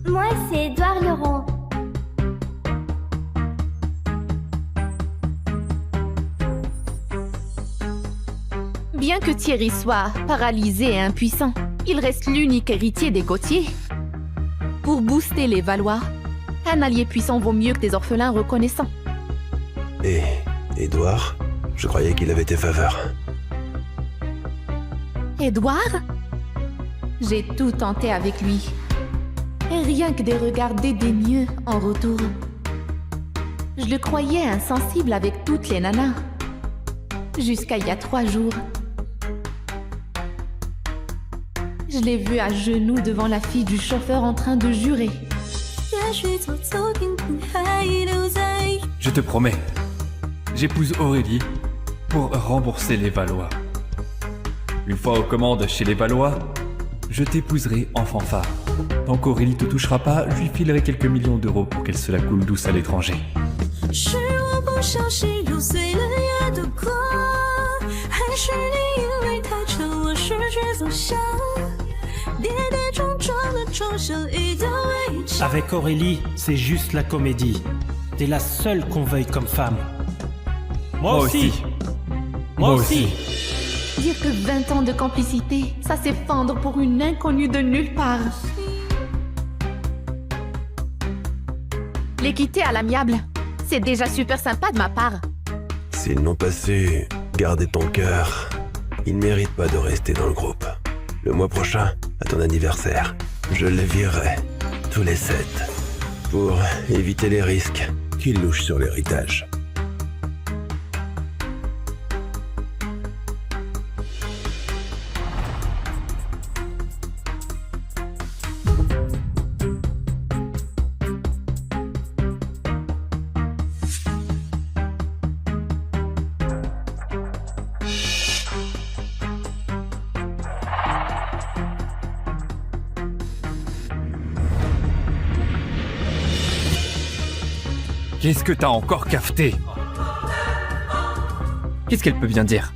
Moi, c'est Édouard Leron.
Bien que Thierry soit paralysé et impuissant, il reste l'unique héritier des Gauthier. Pour booster les Valois, un allié puissant vaut mieux que des orphelins reconnaissants.
Et Édouard, je croyais qu'il avait tes faveurs.
Édouard? J'ai tout tenté avec lui. Et rien que des regards dédaigneux en retour. Je le croyais insensible avec toutes les nanas. Jusqu'à il y a 3 jours. Je l'ai vu à genoux devant la fille du chauffeur en train de jurer.
Je te promets, j'épouse Aurélie pour rembourser les Valois. Une fois aux commandes chez les Valois, je t'épouserai en fanfare. Tant qu'Aurélie te touchera pas, je lui filerai quelques millions d'euros pour qu'elle se la coule douce à l'étranger.
Avec Aurélie, c'est juste la comédie. T'es la seule qu'on veuille comme femme. Moi aussi. Moi aussi.
Dire que 20 ans de complicité, ça s'effondre pour une inconnue de nulle part. Les quitter à l'amiable, c'est déjà super sympa de ma part.
S'ils n'ont pas su garder ton cœur, ils ne méritent pas de rester dans le groupe. Le mois prochain, à ton anniversaire, je les virerai, tous les 7, pour éviter les risques qu'ils louchent sur l'héritage.
Qu'est-ce que t'as encore cafeté? Qu'est-ce qu'elle peut bien dire?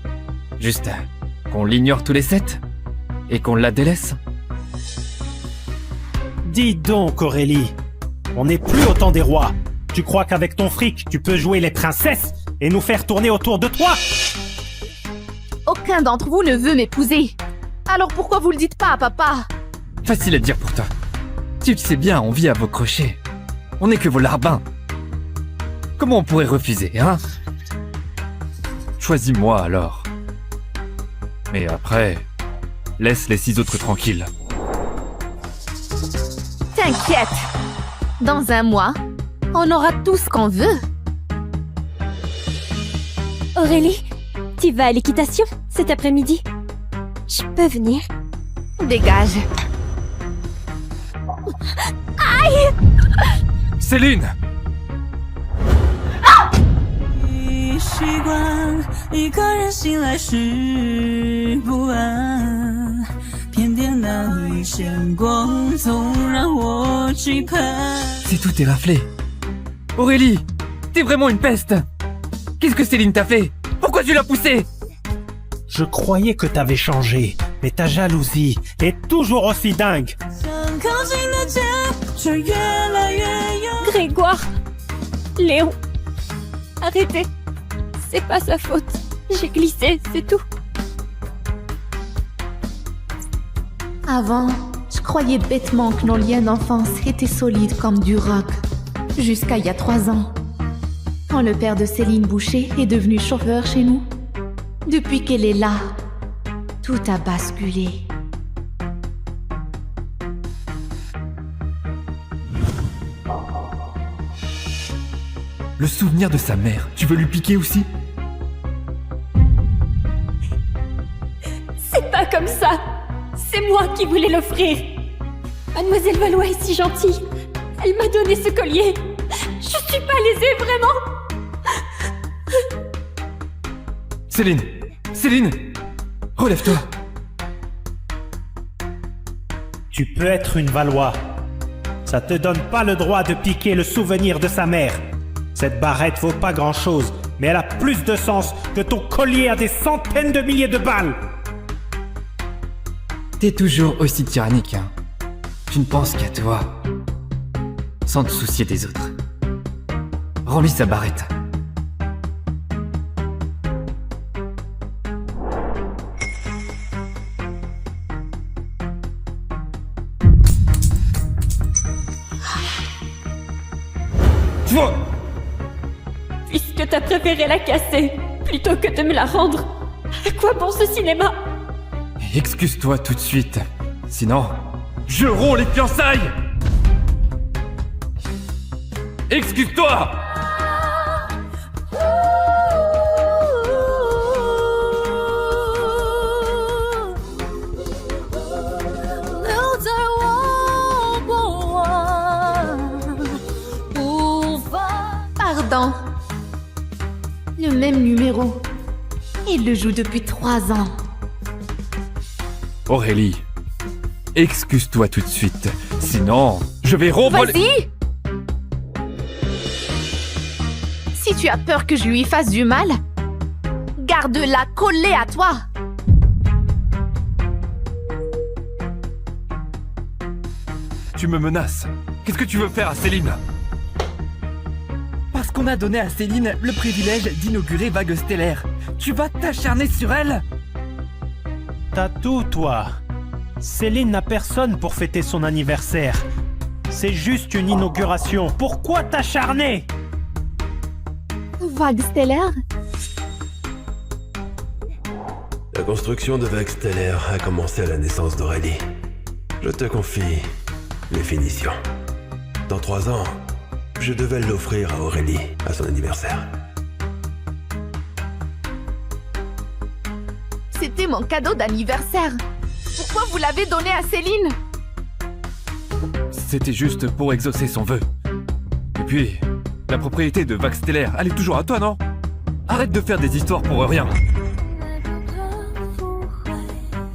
Juste qu'on l'ignore tous les 7? Et qu'on la délaisse?
Dis donc, Aurélie, on n'est plus au temps des rois. Tu crois qu'avec ton fric, tu peux jouer les princesses et nous faire tourner autour de toi?
Aucun d'entre vous ne veut m'épouser. Alors pourquoi vous le dites pas à papa?
Facile à dire pour toi. Tu le sais bien, on vit à vos crochets. On n'est que vos larbins. Comment on pourrait refuser, hein? Choisis-moi alors. Mais après, laisse les 6 autres tranquilles.
T'inquiète. Dans 1 mois, on aura tout ce qu'on veut.
Aurélie, tu vas à l'équitation cet après-midi? Je peux venir?
Dégage.
Aïe!
Céline! C'est tout éraflé. Aurélie, t'es vraiment une peste. Qu'est-ce que Céline t'a fait? Pourquoi tu l'as poussée?
Je croyais que t'avais changé, Mais ta jalousie est toujours aussi dingue.
Grégoire, Léon, arrêtez. C'est pas sa faute. J'ai glissé, c'est tout.
Avant, je croyais bêtement que nos liens d'enfance étaient solides comme du roc. Jusqu'à il y a 3 ans, quand le père de Céline Boucher est devenu chauffeur chez nous. Depuis qu'elle est là, tout a basculé.
Le souvenir de sa mère, tu veux lui piquer aussi?
C'est pas comme ça. C'est moi qui voulais l'offrir. Mademoiselle Valois est si gentille. Elle m'a donné ce collier. Je suis pas lésée, vraiment.
Céline! Céline! Relève-toi!
Tu peux être une Valois. Ça te donne pas le droit de piquer le souvenir de sa mère. Cette barrette vaut pas grand-chose, mais elle a plus de sens que ton collier à des centaines de milliers de balles.
T'es toujours aussi tyrannique, hein. Tu ne penses qu'à toi. Sans te soucier des autres. Rends-lui sa barrette.
Puisque t'as préféré la casser, plutôt que de me la rendre, à quoi bon ce cinéma?
Excuse-toi tout de suite. Sinon, je romps les fiançailles! Excuse-toi!
Pardon. Le même numéro. Il le joue depuis 3 ans.
Aurélie, excuse-toi tout de suite. Sinon, je vais rompre...
Vas-y! Si tu as peur que je lui fasse du mal, garde-la collée à toi.
Tu me menaces. Qu'est-ce que tu veux faire à Céline?
Parce qu'on a donné à Céline le privilège d'inaugurer Vague Stellaire. Tu vas t'acharner sur elle?
T'as tout, toi. Céline n'a personne pour fêter son anniversaire. C'est juste une inauguration. Pourquoi t'acharner?
Vague Stellaire?
La construction de Vague Stellaire a commencé à la naissance d'Aurélie. Je te confie les finitions. Dans 3 ans, je devais l'offrir à Aurélie à son anniversaire.
C'était mon cadeau d'anniversaire. Pourquoi vous l'avez donné à Céline?
C'était juste pour exaucer son vœu. Et puis, la propriété de Vague Stellaire, elle est toujours à toi, non? Arrête de faire des histoires pour rien.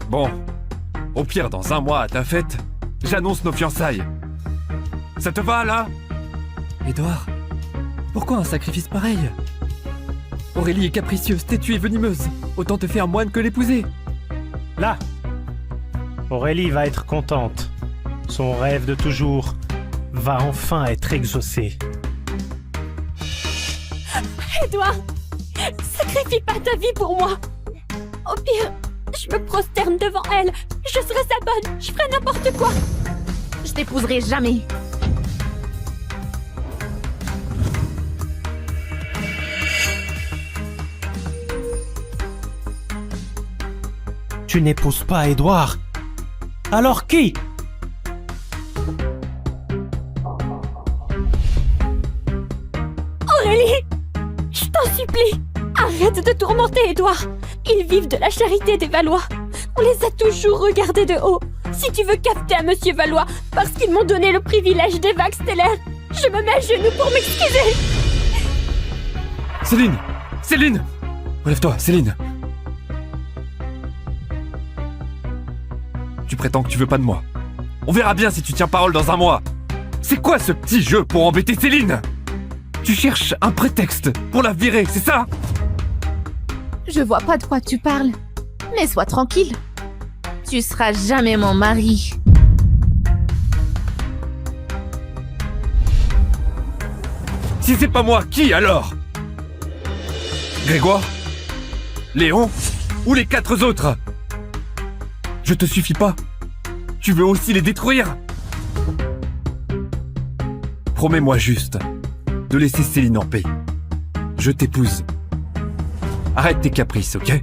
Bon, au pire, dans 1 mois à ta fête, j'annonce nos fiançailles. Ça te va, là?
Édouard, pourquoi un sacrifice pareil? Aurélie est capricieuse, têtue et venimeuse. Autant te faire moine que l'épouser.
Là, Aurélie va être contente. Son rêve de toujours va enfin être exaucé.
Édouard, sacrifie pas ta vie pour moi. Au pire, je me prosterne devant elle. Je serai sa bonne, je ferai n'importe quoi.
Je t'épouserai jamais.
Tu n'épouses pas Édouard. Alors qui?
Aurélie, je t'en supplie, arrête de tourmenter Édouard. Ils vivent de la charité des Valois. On les a toujours regardés de haut. Si tu veux capter à Monsieur Valois parce qu'ils m'ont donné le privilège des Vagues Stellaires, je me mets à genoux pour m'excuser.
Céline! Céline! Relève-toi, Céline! Tu prétends que tu veux pas de moi. On verra bien si tu tiens parole dans 1 mois. C'est quoi ce petit jeu pour embêter Céline? Tu cherches un prétexte pour la virer, c'est ça?
Je vois pas de quoi tu parles. Mais sois tranquille. Tu seras jamais mon mari.
Si c'est pas moi, qui alors? Grégoire? Léon? Ou les 4 autres? Je te suffis pas. Tu veux aussi les détruire? Promets-moi juste de laisser Céline en paix. Je t'épouse. Arrête tes caprices, ok?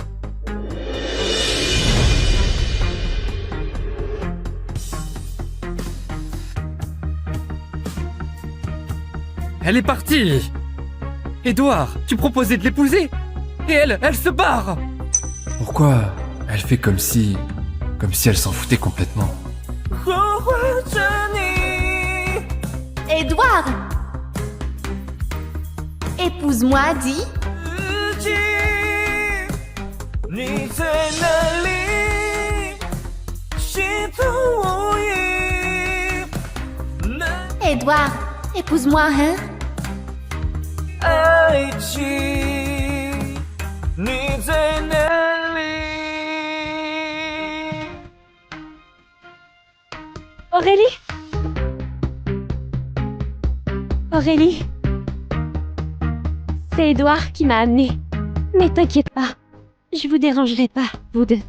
Elle est partie! Édouard, tu proposais de l'épouser! Et elle se barre!
Pourquoi elle fait comme si elle s'en foutait complètement?
Édouard! Épouse-moi, dis. Édouard, épouse-moi, hein?
Aurélie? Aurélie? C'est Édouard qui m'a amenée. Mais t'inquiète pas, je vous dérangerai pas, vous deux.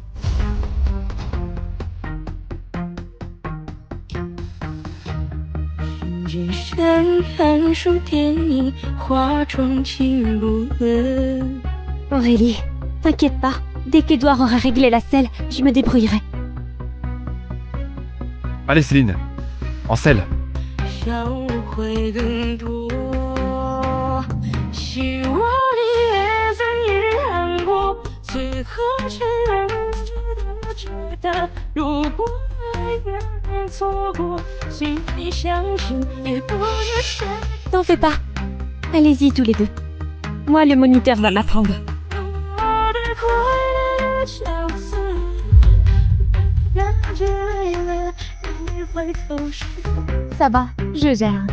Aurélie, t'inquiète pas, dès qu'Édouard aura réglé la selle, je me débrouillerai.
Allez Céline, en selle.
T'en fais pas. Allez-y tous les deux. Moi, le moniteur va m'apprendre. Ça va, je gère.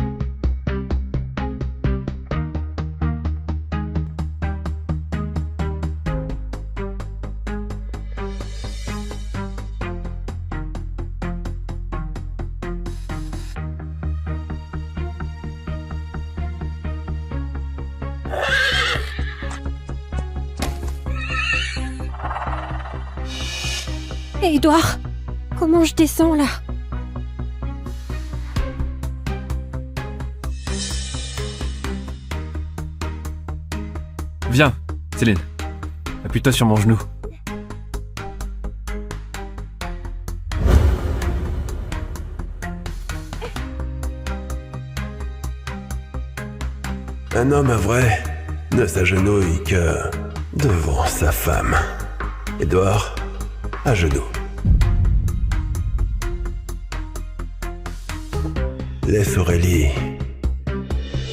Édouard, comment je descends là?
Viens, Céline. Appuie-toi sur mon genou.
Un homme vrai ne s'agenouille que devant sa femme. Édouard, à genoux. Laisse Aurélie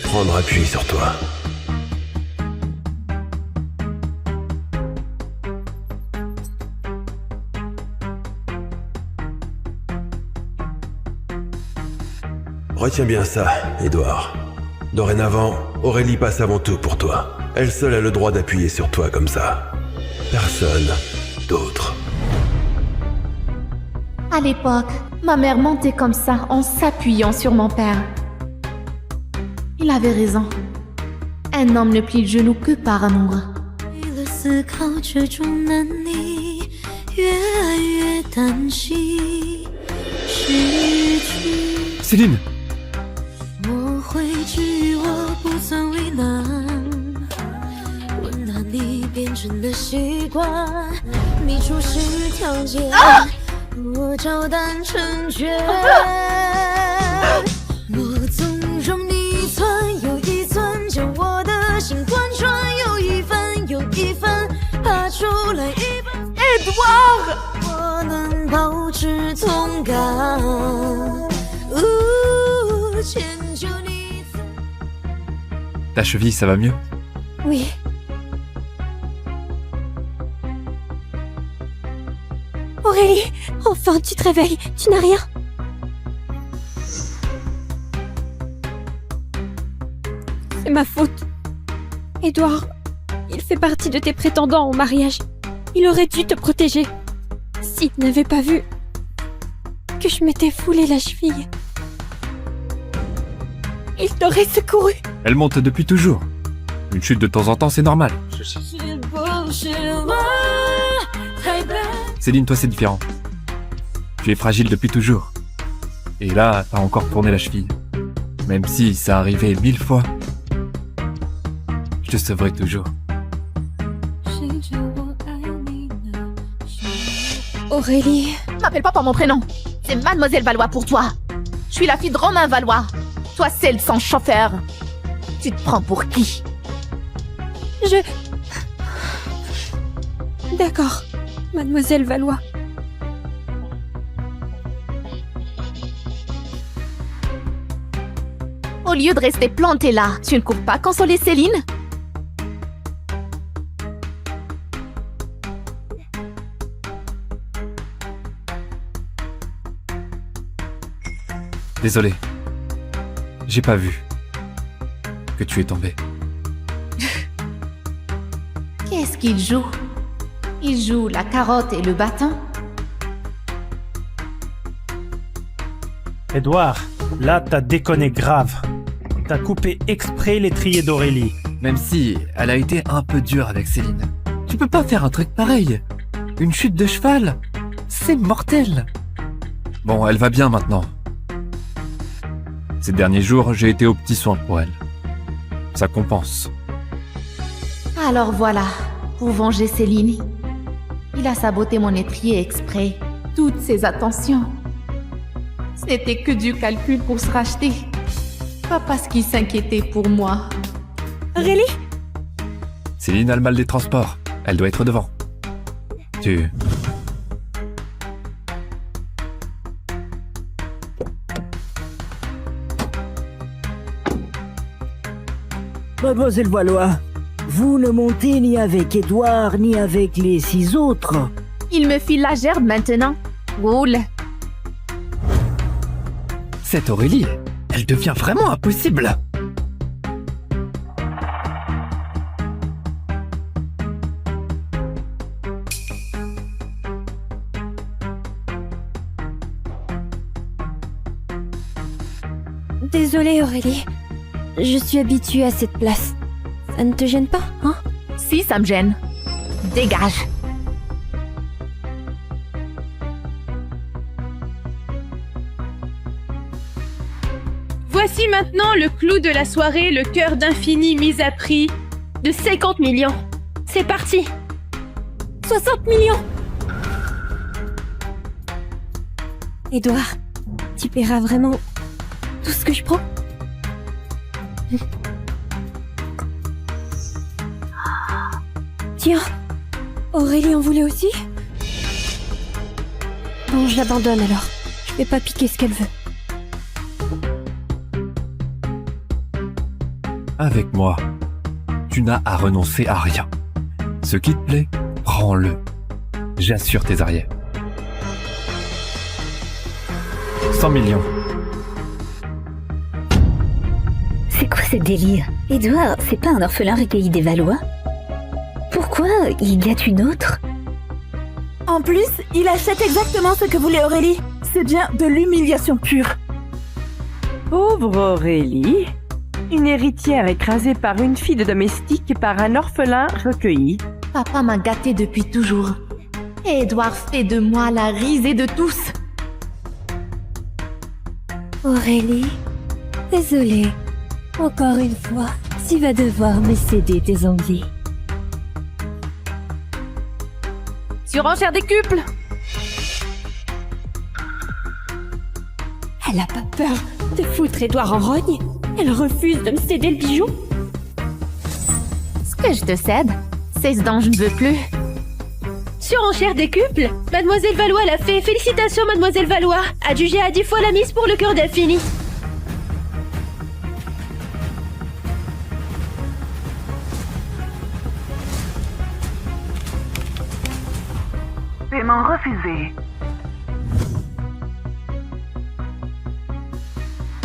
prendre appui sur toi. Retiens bien ça, Édouard. Dorénavant, Aurélie passe avant tout pour toi. Elle seule a le droit d'appuyer sur toi comme ça. Personne d'autre.
À l'époque, ma mère mentait comme ça en s'appuyant sur mon père. Il avait raison. Un homme ne plie le genou que par amour.
Céline! Ta cheville, ça va mieux?
Oui. Aurélie, enfin tu te réveilles, tu n'as rien? C'est ma faute. Édouard, il fait partie de tes prétendants au mariage. Il aurait dû te protéger. S'il n'avait pas vu que je m'étais foulé la cheville, il t'aurait secouru.
Elle monte depuis toujours. Une chute de temps en temps, c'est normal. Céline, toi, c'est différent. Tu es fragile depuis toujours. Et là, t'as encore tourné la cheville. Même si ça arrivait 1000 fois, je te sauverai toujours.
Aurélie...
M'appelle pas par mon prénom. C'est Mademoiselle Valois pour toi. Je suis la fille de Romain Valois. Toi, celle sans chauffeur. Tu te prends pour qui?
D'accord, Mademoiselle Valois.
Au lieu de rester planté là, tu ne cours pas consoler Céline?
Désolé. J'ai pas vu que tu es tombé.
Qu'est-ce qu'il joue? Il joue la carotte et le bâton?
Edouard, là t'as déconné grave. T'as coupé exprès l'étrier d'Aurélie.
Même si elle a été un peu dure avec Céline. Tu peux pas faire un truc pareil. Une chute de cheval, c'est mortel. Bon, elle va bien maintenant. Ces derniers jours, j'ai été aux petits soins pour elle. Ça compense.
Alors voilà, pour venger Céline, il a saboté mon étrier exprès. Toutes ses attentions. Ce n'était que du calcul pour se racheter. Pas parce qu'il s'inquiétait pour moi.
Aurélie?
Céline a le mal des transports. Elle doit être devant. Tu...
Mademoiselle Valois, vous ne montez ni avec Edouard ni avec les 6 autres.
Il me file la gerbe maintenant. Roule.
Cette Aurélie, elle devient vraiment impossible.
Désolée Aurélie, je suis habituée à cette place. Ça ne te gêne pas, hein?
Si, ça me gêne. Dégage.
Voici maintenant le clou de la soirée, le cœur d'infini mis à prix de 50 millions. C'est parti.
60 millions. Edouard, tu paieras vraiment tout ce que je prends? Tiens, Aurélie en voulait aussi? Bon, je l'abandonne alors. Je vais pas piquer ce qu'elle veut.
Avec moi, tu n'as à renoncer à rien. Ce qui te plaît, prends-le. J'assure tes arrières. 100 millions.
C'est quoi ce délire? Edouard, c'est pas un orphelin recueilli des Valois? Pourquoi il gâte une autre?
En plus, il achète exactement ce que voulait Aurélie. C'est bien de l'humiliation pure.
Pauvre Aurélie. Une héritière écrasée par une fille de domestique et par un orphelin recueilli.
Papa m'a gâtée depuis toujours. Et Edouard fait de moi la risée de tous.
Aurélie, désolée. Encore une fois, tu vas devoir me céder tes envies.
Surenchère décuple.
Elle a pas peur de foutre Edouard en rogne? Elle refuse de me céder le bijou?
Ce que je te cède, c'est ce dont je ne veux plus.
Surenchère décuple. Mademoiselle Valois l'a fait. Félicitations, Mademoiselle Valois. Adjugée à 10 fois la mise pour le cœur d'infini.
Paiement refusé.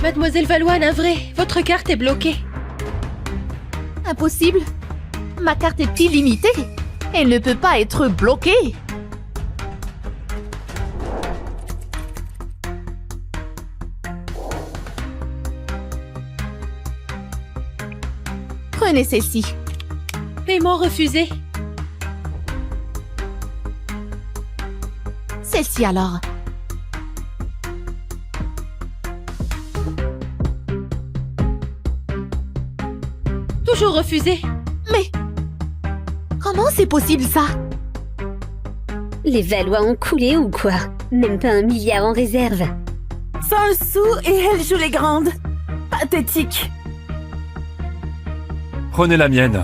Mademoiselle Valois, navrée, votre carte est bloquée.
Impossible. Ma carte est illimitée. Elle ne peut pas être bloquée. Prenez celle-ci.
Paiement refusé.
Celle-ci alors.
Toujours refusé.
Mais comment c'est possible ça?
Les Valois ont coulé ou quoi? Même pas 1 milliard en réserve.
Sans le sou et elle joue les grandes. Pathétique.
Prenez la mienne.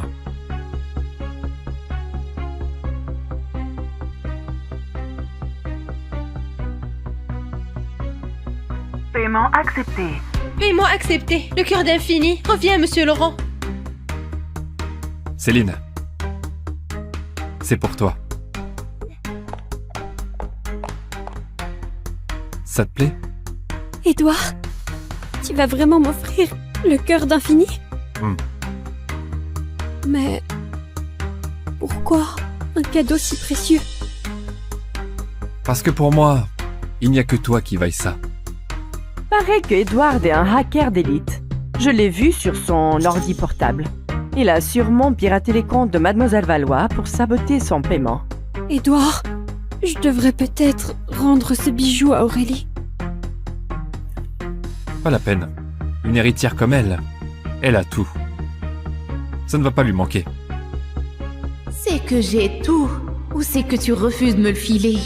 Paiement accepté.
Paiement accepté. Le cœur d'infini. Reviens, monsieur Laurent.
Céline. C'est pour toi. Ça te plaît?
Édouard, tu vas vraiment m'offrir le cœur d'infini? Mais pourquoi un cadeau si précieux?
Parce que pour moi, il n'y a que toi qui vaille ça.
Paraît que Edward est un hacker d'élite. Je l'ai vu sur son ordi portable. Il a sûrement piraté les comptes de Mademoiselle Valois pour saboter son paiement.
Édouard, je devrais peut-être rendre ce bijou à Aurélie.
Pas la peine. Une héritière comme elle a tout. Ça ne va pas lui manquer.
C'est que j'ai tout, ou c'est que tu refuses de me le filer?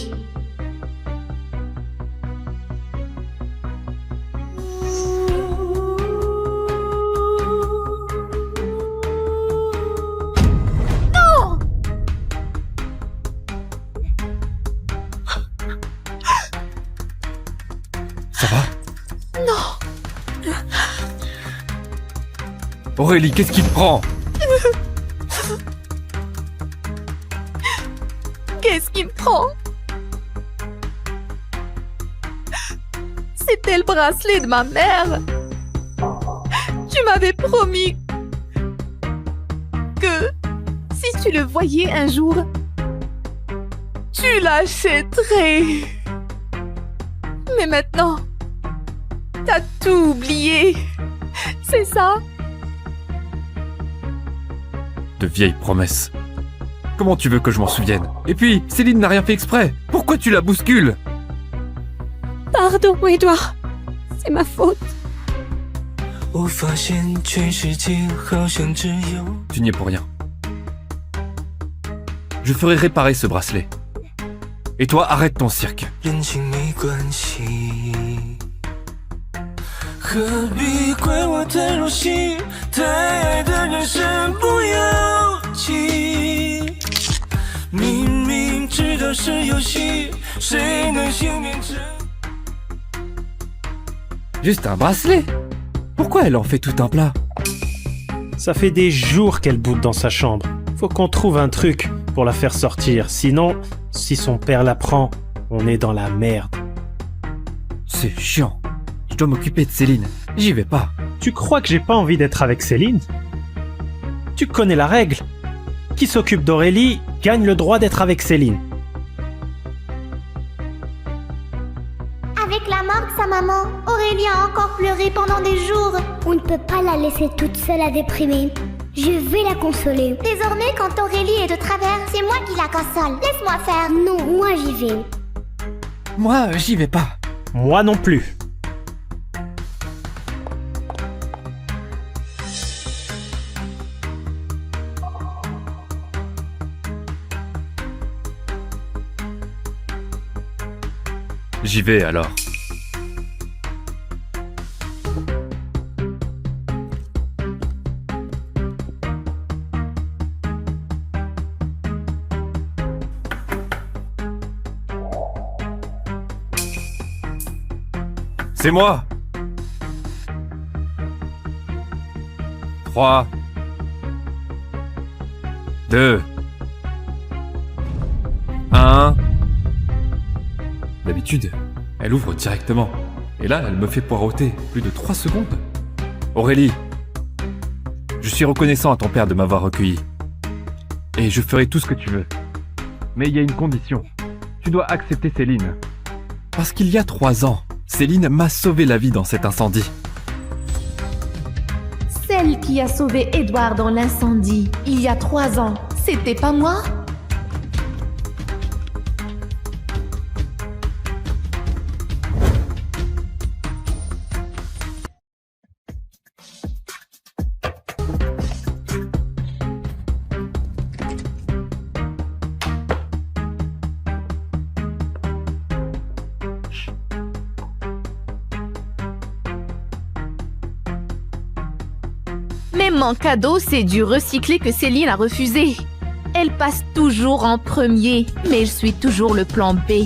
Non!
Ça va?
Non!
Aurélie, qu'est-ce qui te prend?
Qu'est-ce qui me prend? C'était le bracelet de ma mère. Tu m'avais promis que si tu le voyais un jour, tu l'achèterais. Mais maintenant, t'as tout oublié. C'est ça?
De vieilles promesses. Comment tu veux que je m'en souvienne? Et puis, Céline n'a rien fait exprès. Pourquoi tu la bouscules?
Pardon, Édouard. C'est ma faute.
Tu n'y es pour rien. Je ferai réparer ce bracelet. Et toi, arrête ton cirque. Juste un bracelet? Pourquoi elle en fait tout un plat?
Ça fait des jours qu'elle boude dans sa chambre. Faut qu'on trouve un truc pour la faire sortir. Sinon, si son père la prend, on est dans la merde.
C'est chiant. Je dois m'occuper de Céline. J'y vais pas.
Tu crois que j'ai pas envie d'être avec Céline? Tu connais la règle. Qui s'occupe d'Aurélie gagne le droit d'être avec Céline.
Avec la mort de sa maman, Aurélie a encore pleuré pendant des jours. On ne peut pas la laisser toute seule à déprimer. Je vais la consoler. Désormais, quand Aurélie est de travers, c'est moi qui la console. Laisse-moi faire. Non, moi j'y vais.
Moi, j'y vais pas.
Moi non plus.
J'y vais alors. C'est moi. 3, 2, 1. D'habitude, elle ouvre directement. Et là, elle me fait poireauter plus de 3 secondes. Aurélie, je suis reconnaissant à ton père de m'avoir recueilli. Et je ferai tout ce que tu veux. Mais il y a une condition. Tu dois accepter Céline. Parce qu'il y a 3 ans, Céline m'a sauvé la vie dans cet incendie.
Celle qui qui a sauvé Edward dans l'incendie il y a 3 ans, c'était pas moi? Mais mon cadeau, c'est du recyclé que Céline a refusé. Elle passe toujours en premier, mais je suis toujours le plan B.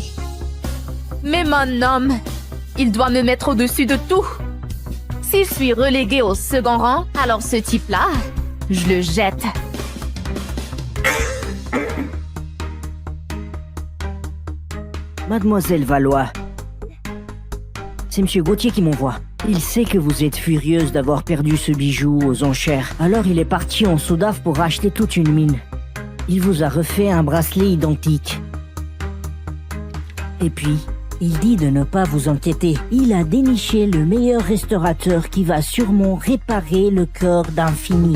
Mais mon homme, il doit me mettre au-dessus de tout. Si je suis reléguée au second rang, alors ce type-là, je le jette.
Mademoiselle Valois, c'est Monsieur Gauthier qui m'envoie. Il sait que vous êtes furieuse d'avoir perdu ce bijou aux enchères. Alors il est parti en Soudaf pour racheter toute une mine. Il vous a refait un bracelet identique. Et puis, il dit de ne pas vous inquiéter. Il a déniché le meilleur restaurateur qui va sûrement réparer le corps d'Infini.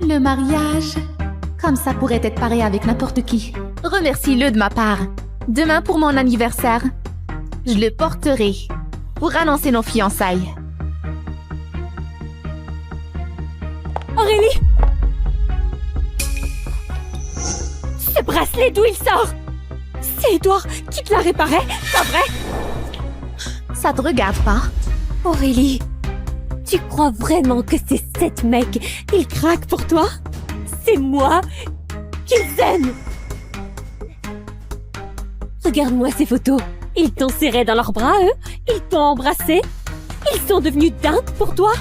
Le mariage, comme ça pourrait être pareil avec n'importe qui. Remercie-le de ma part. Demain pour mon anniversaire, je le porterai pour annoncer nos fiançailles.
Aurélie! Ce bracelet, d'où il sort? C'est Edward qui te l'a réparé, pas vrai?
Ça te regarde pas?
Aurélie, tu crois vraiment que ces 7 mecs, ils craquent pour toi? C'est moi qu'ils aiment! Regarde-moi ces photos. Ils t'ont serré dans leurs bras, eux? Ils t'ont embrassé? Ils sont devenus dingues pour toi?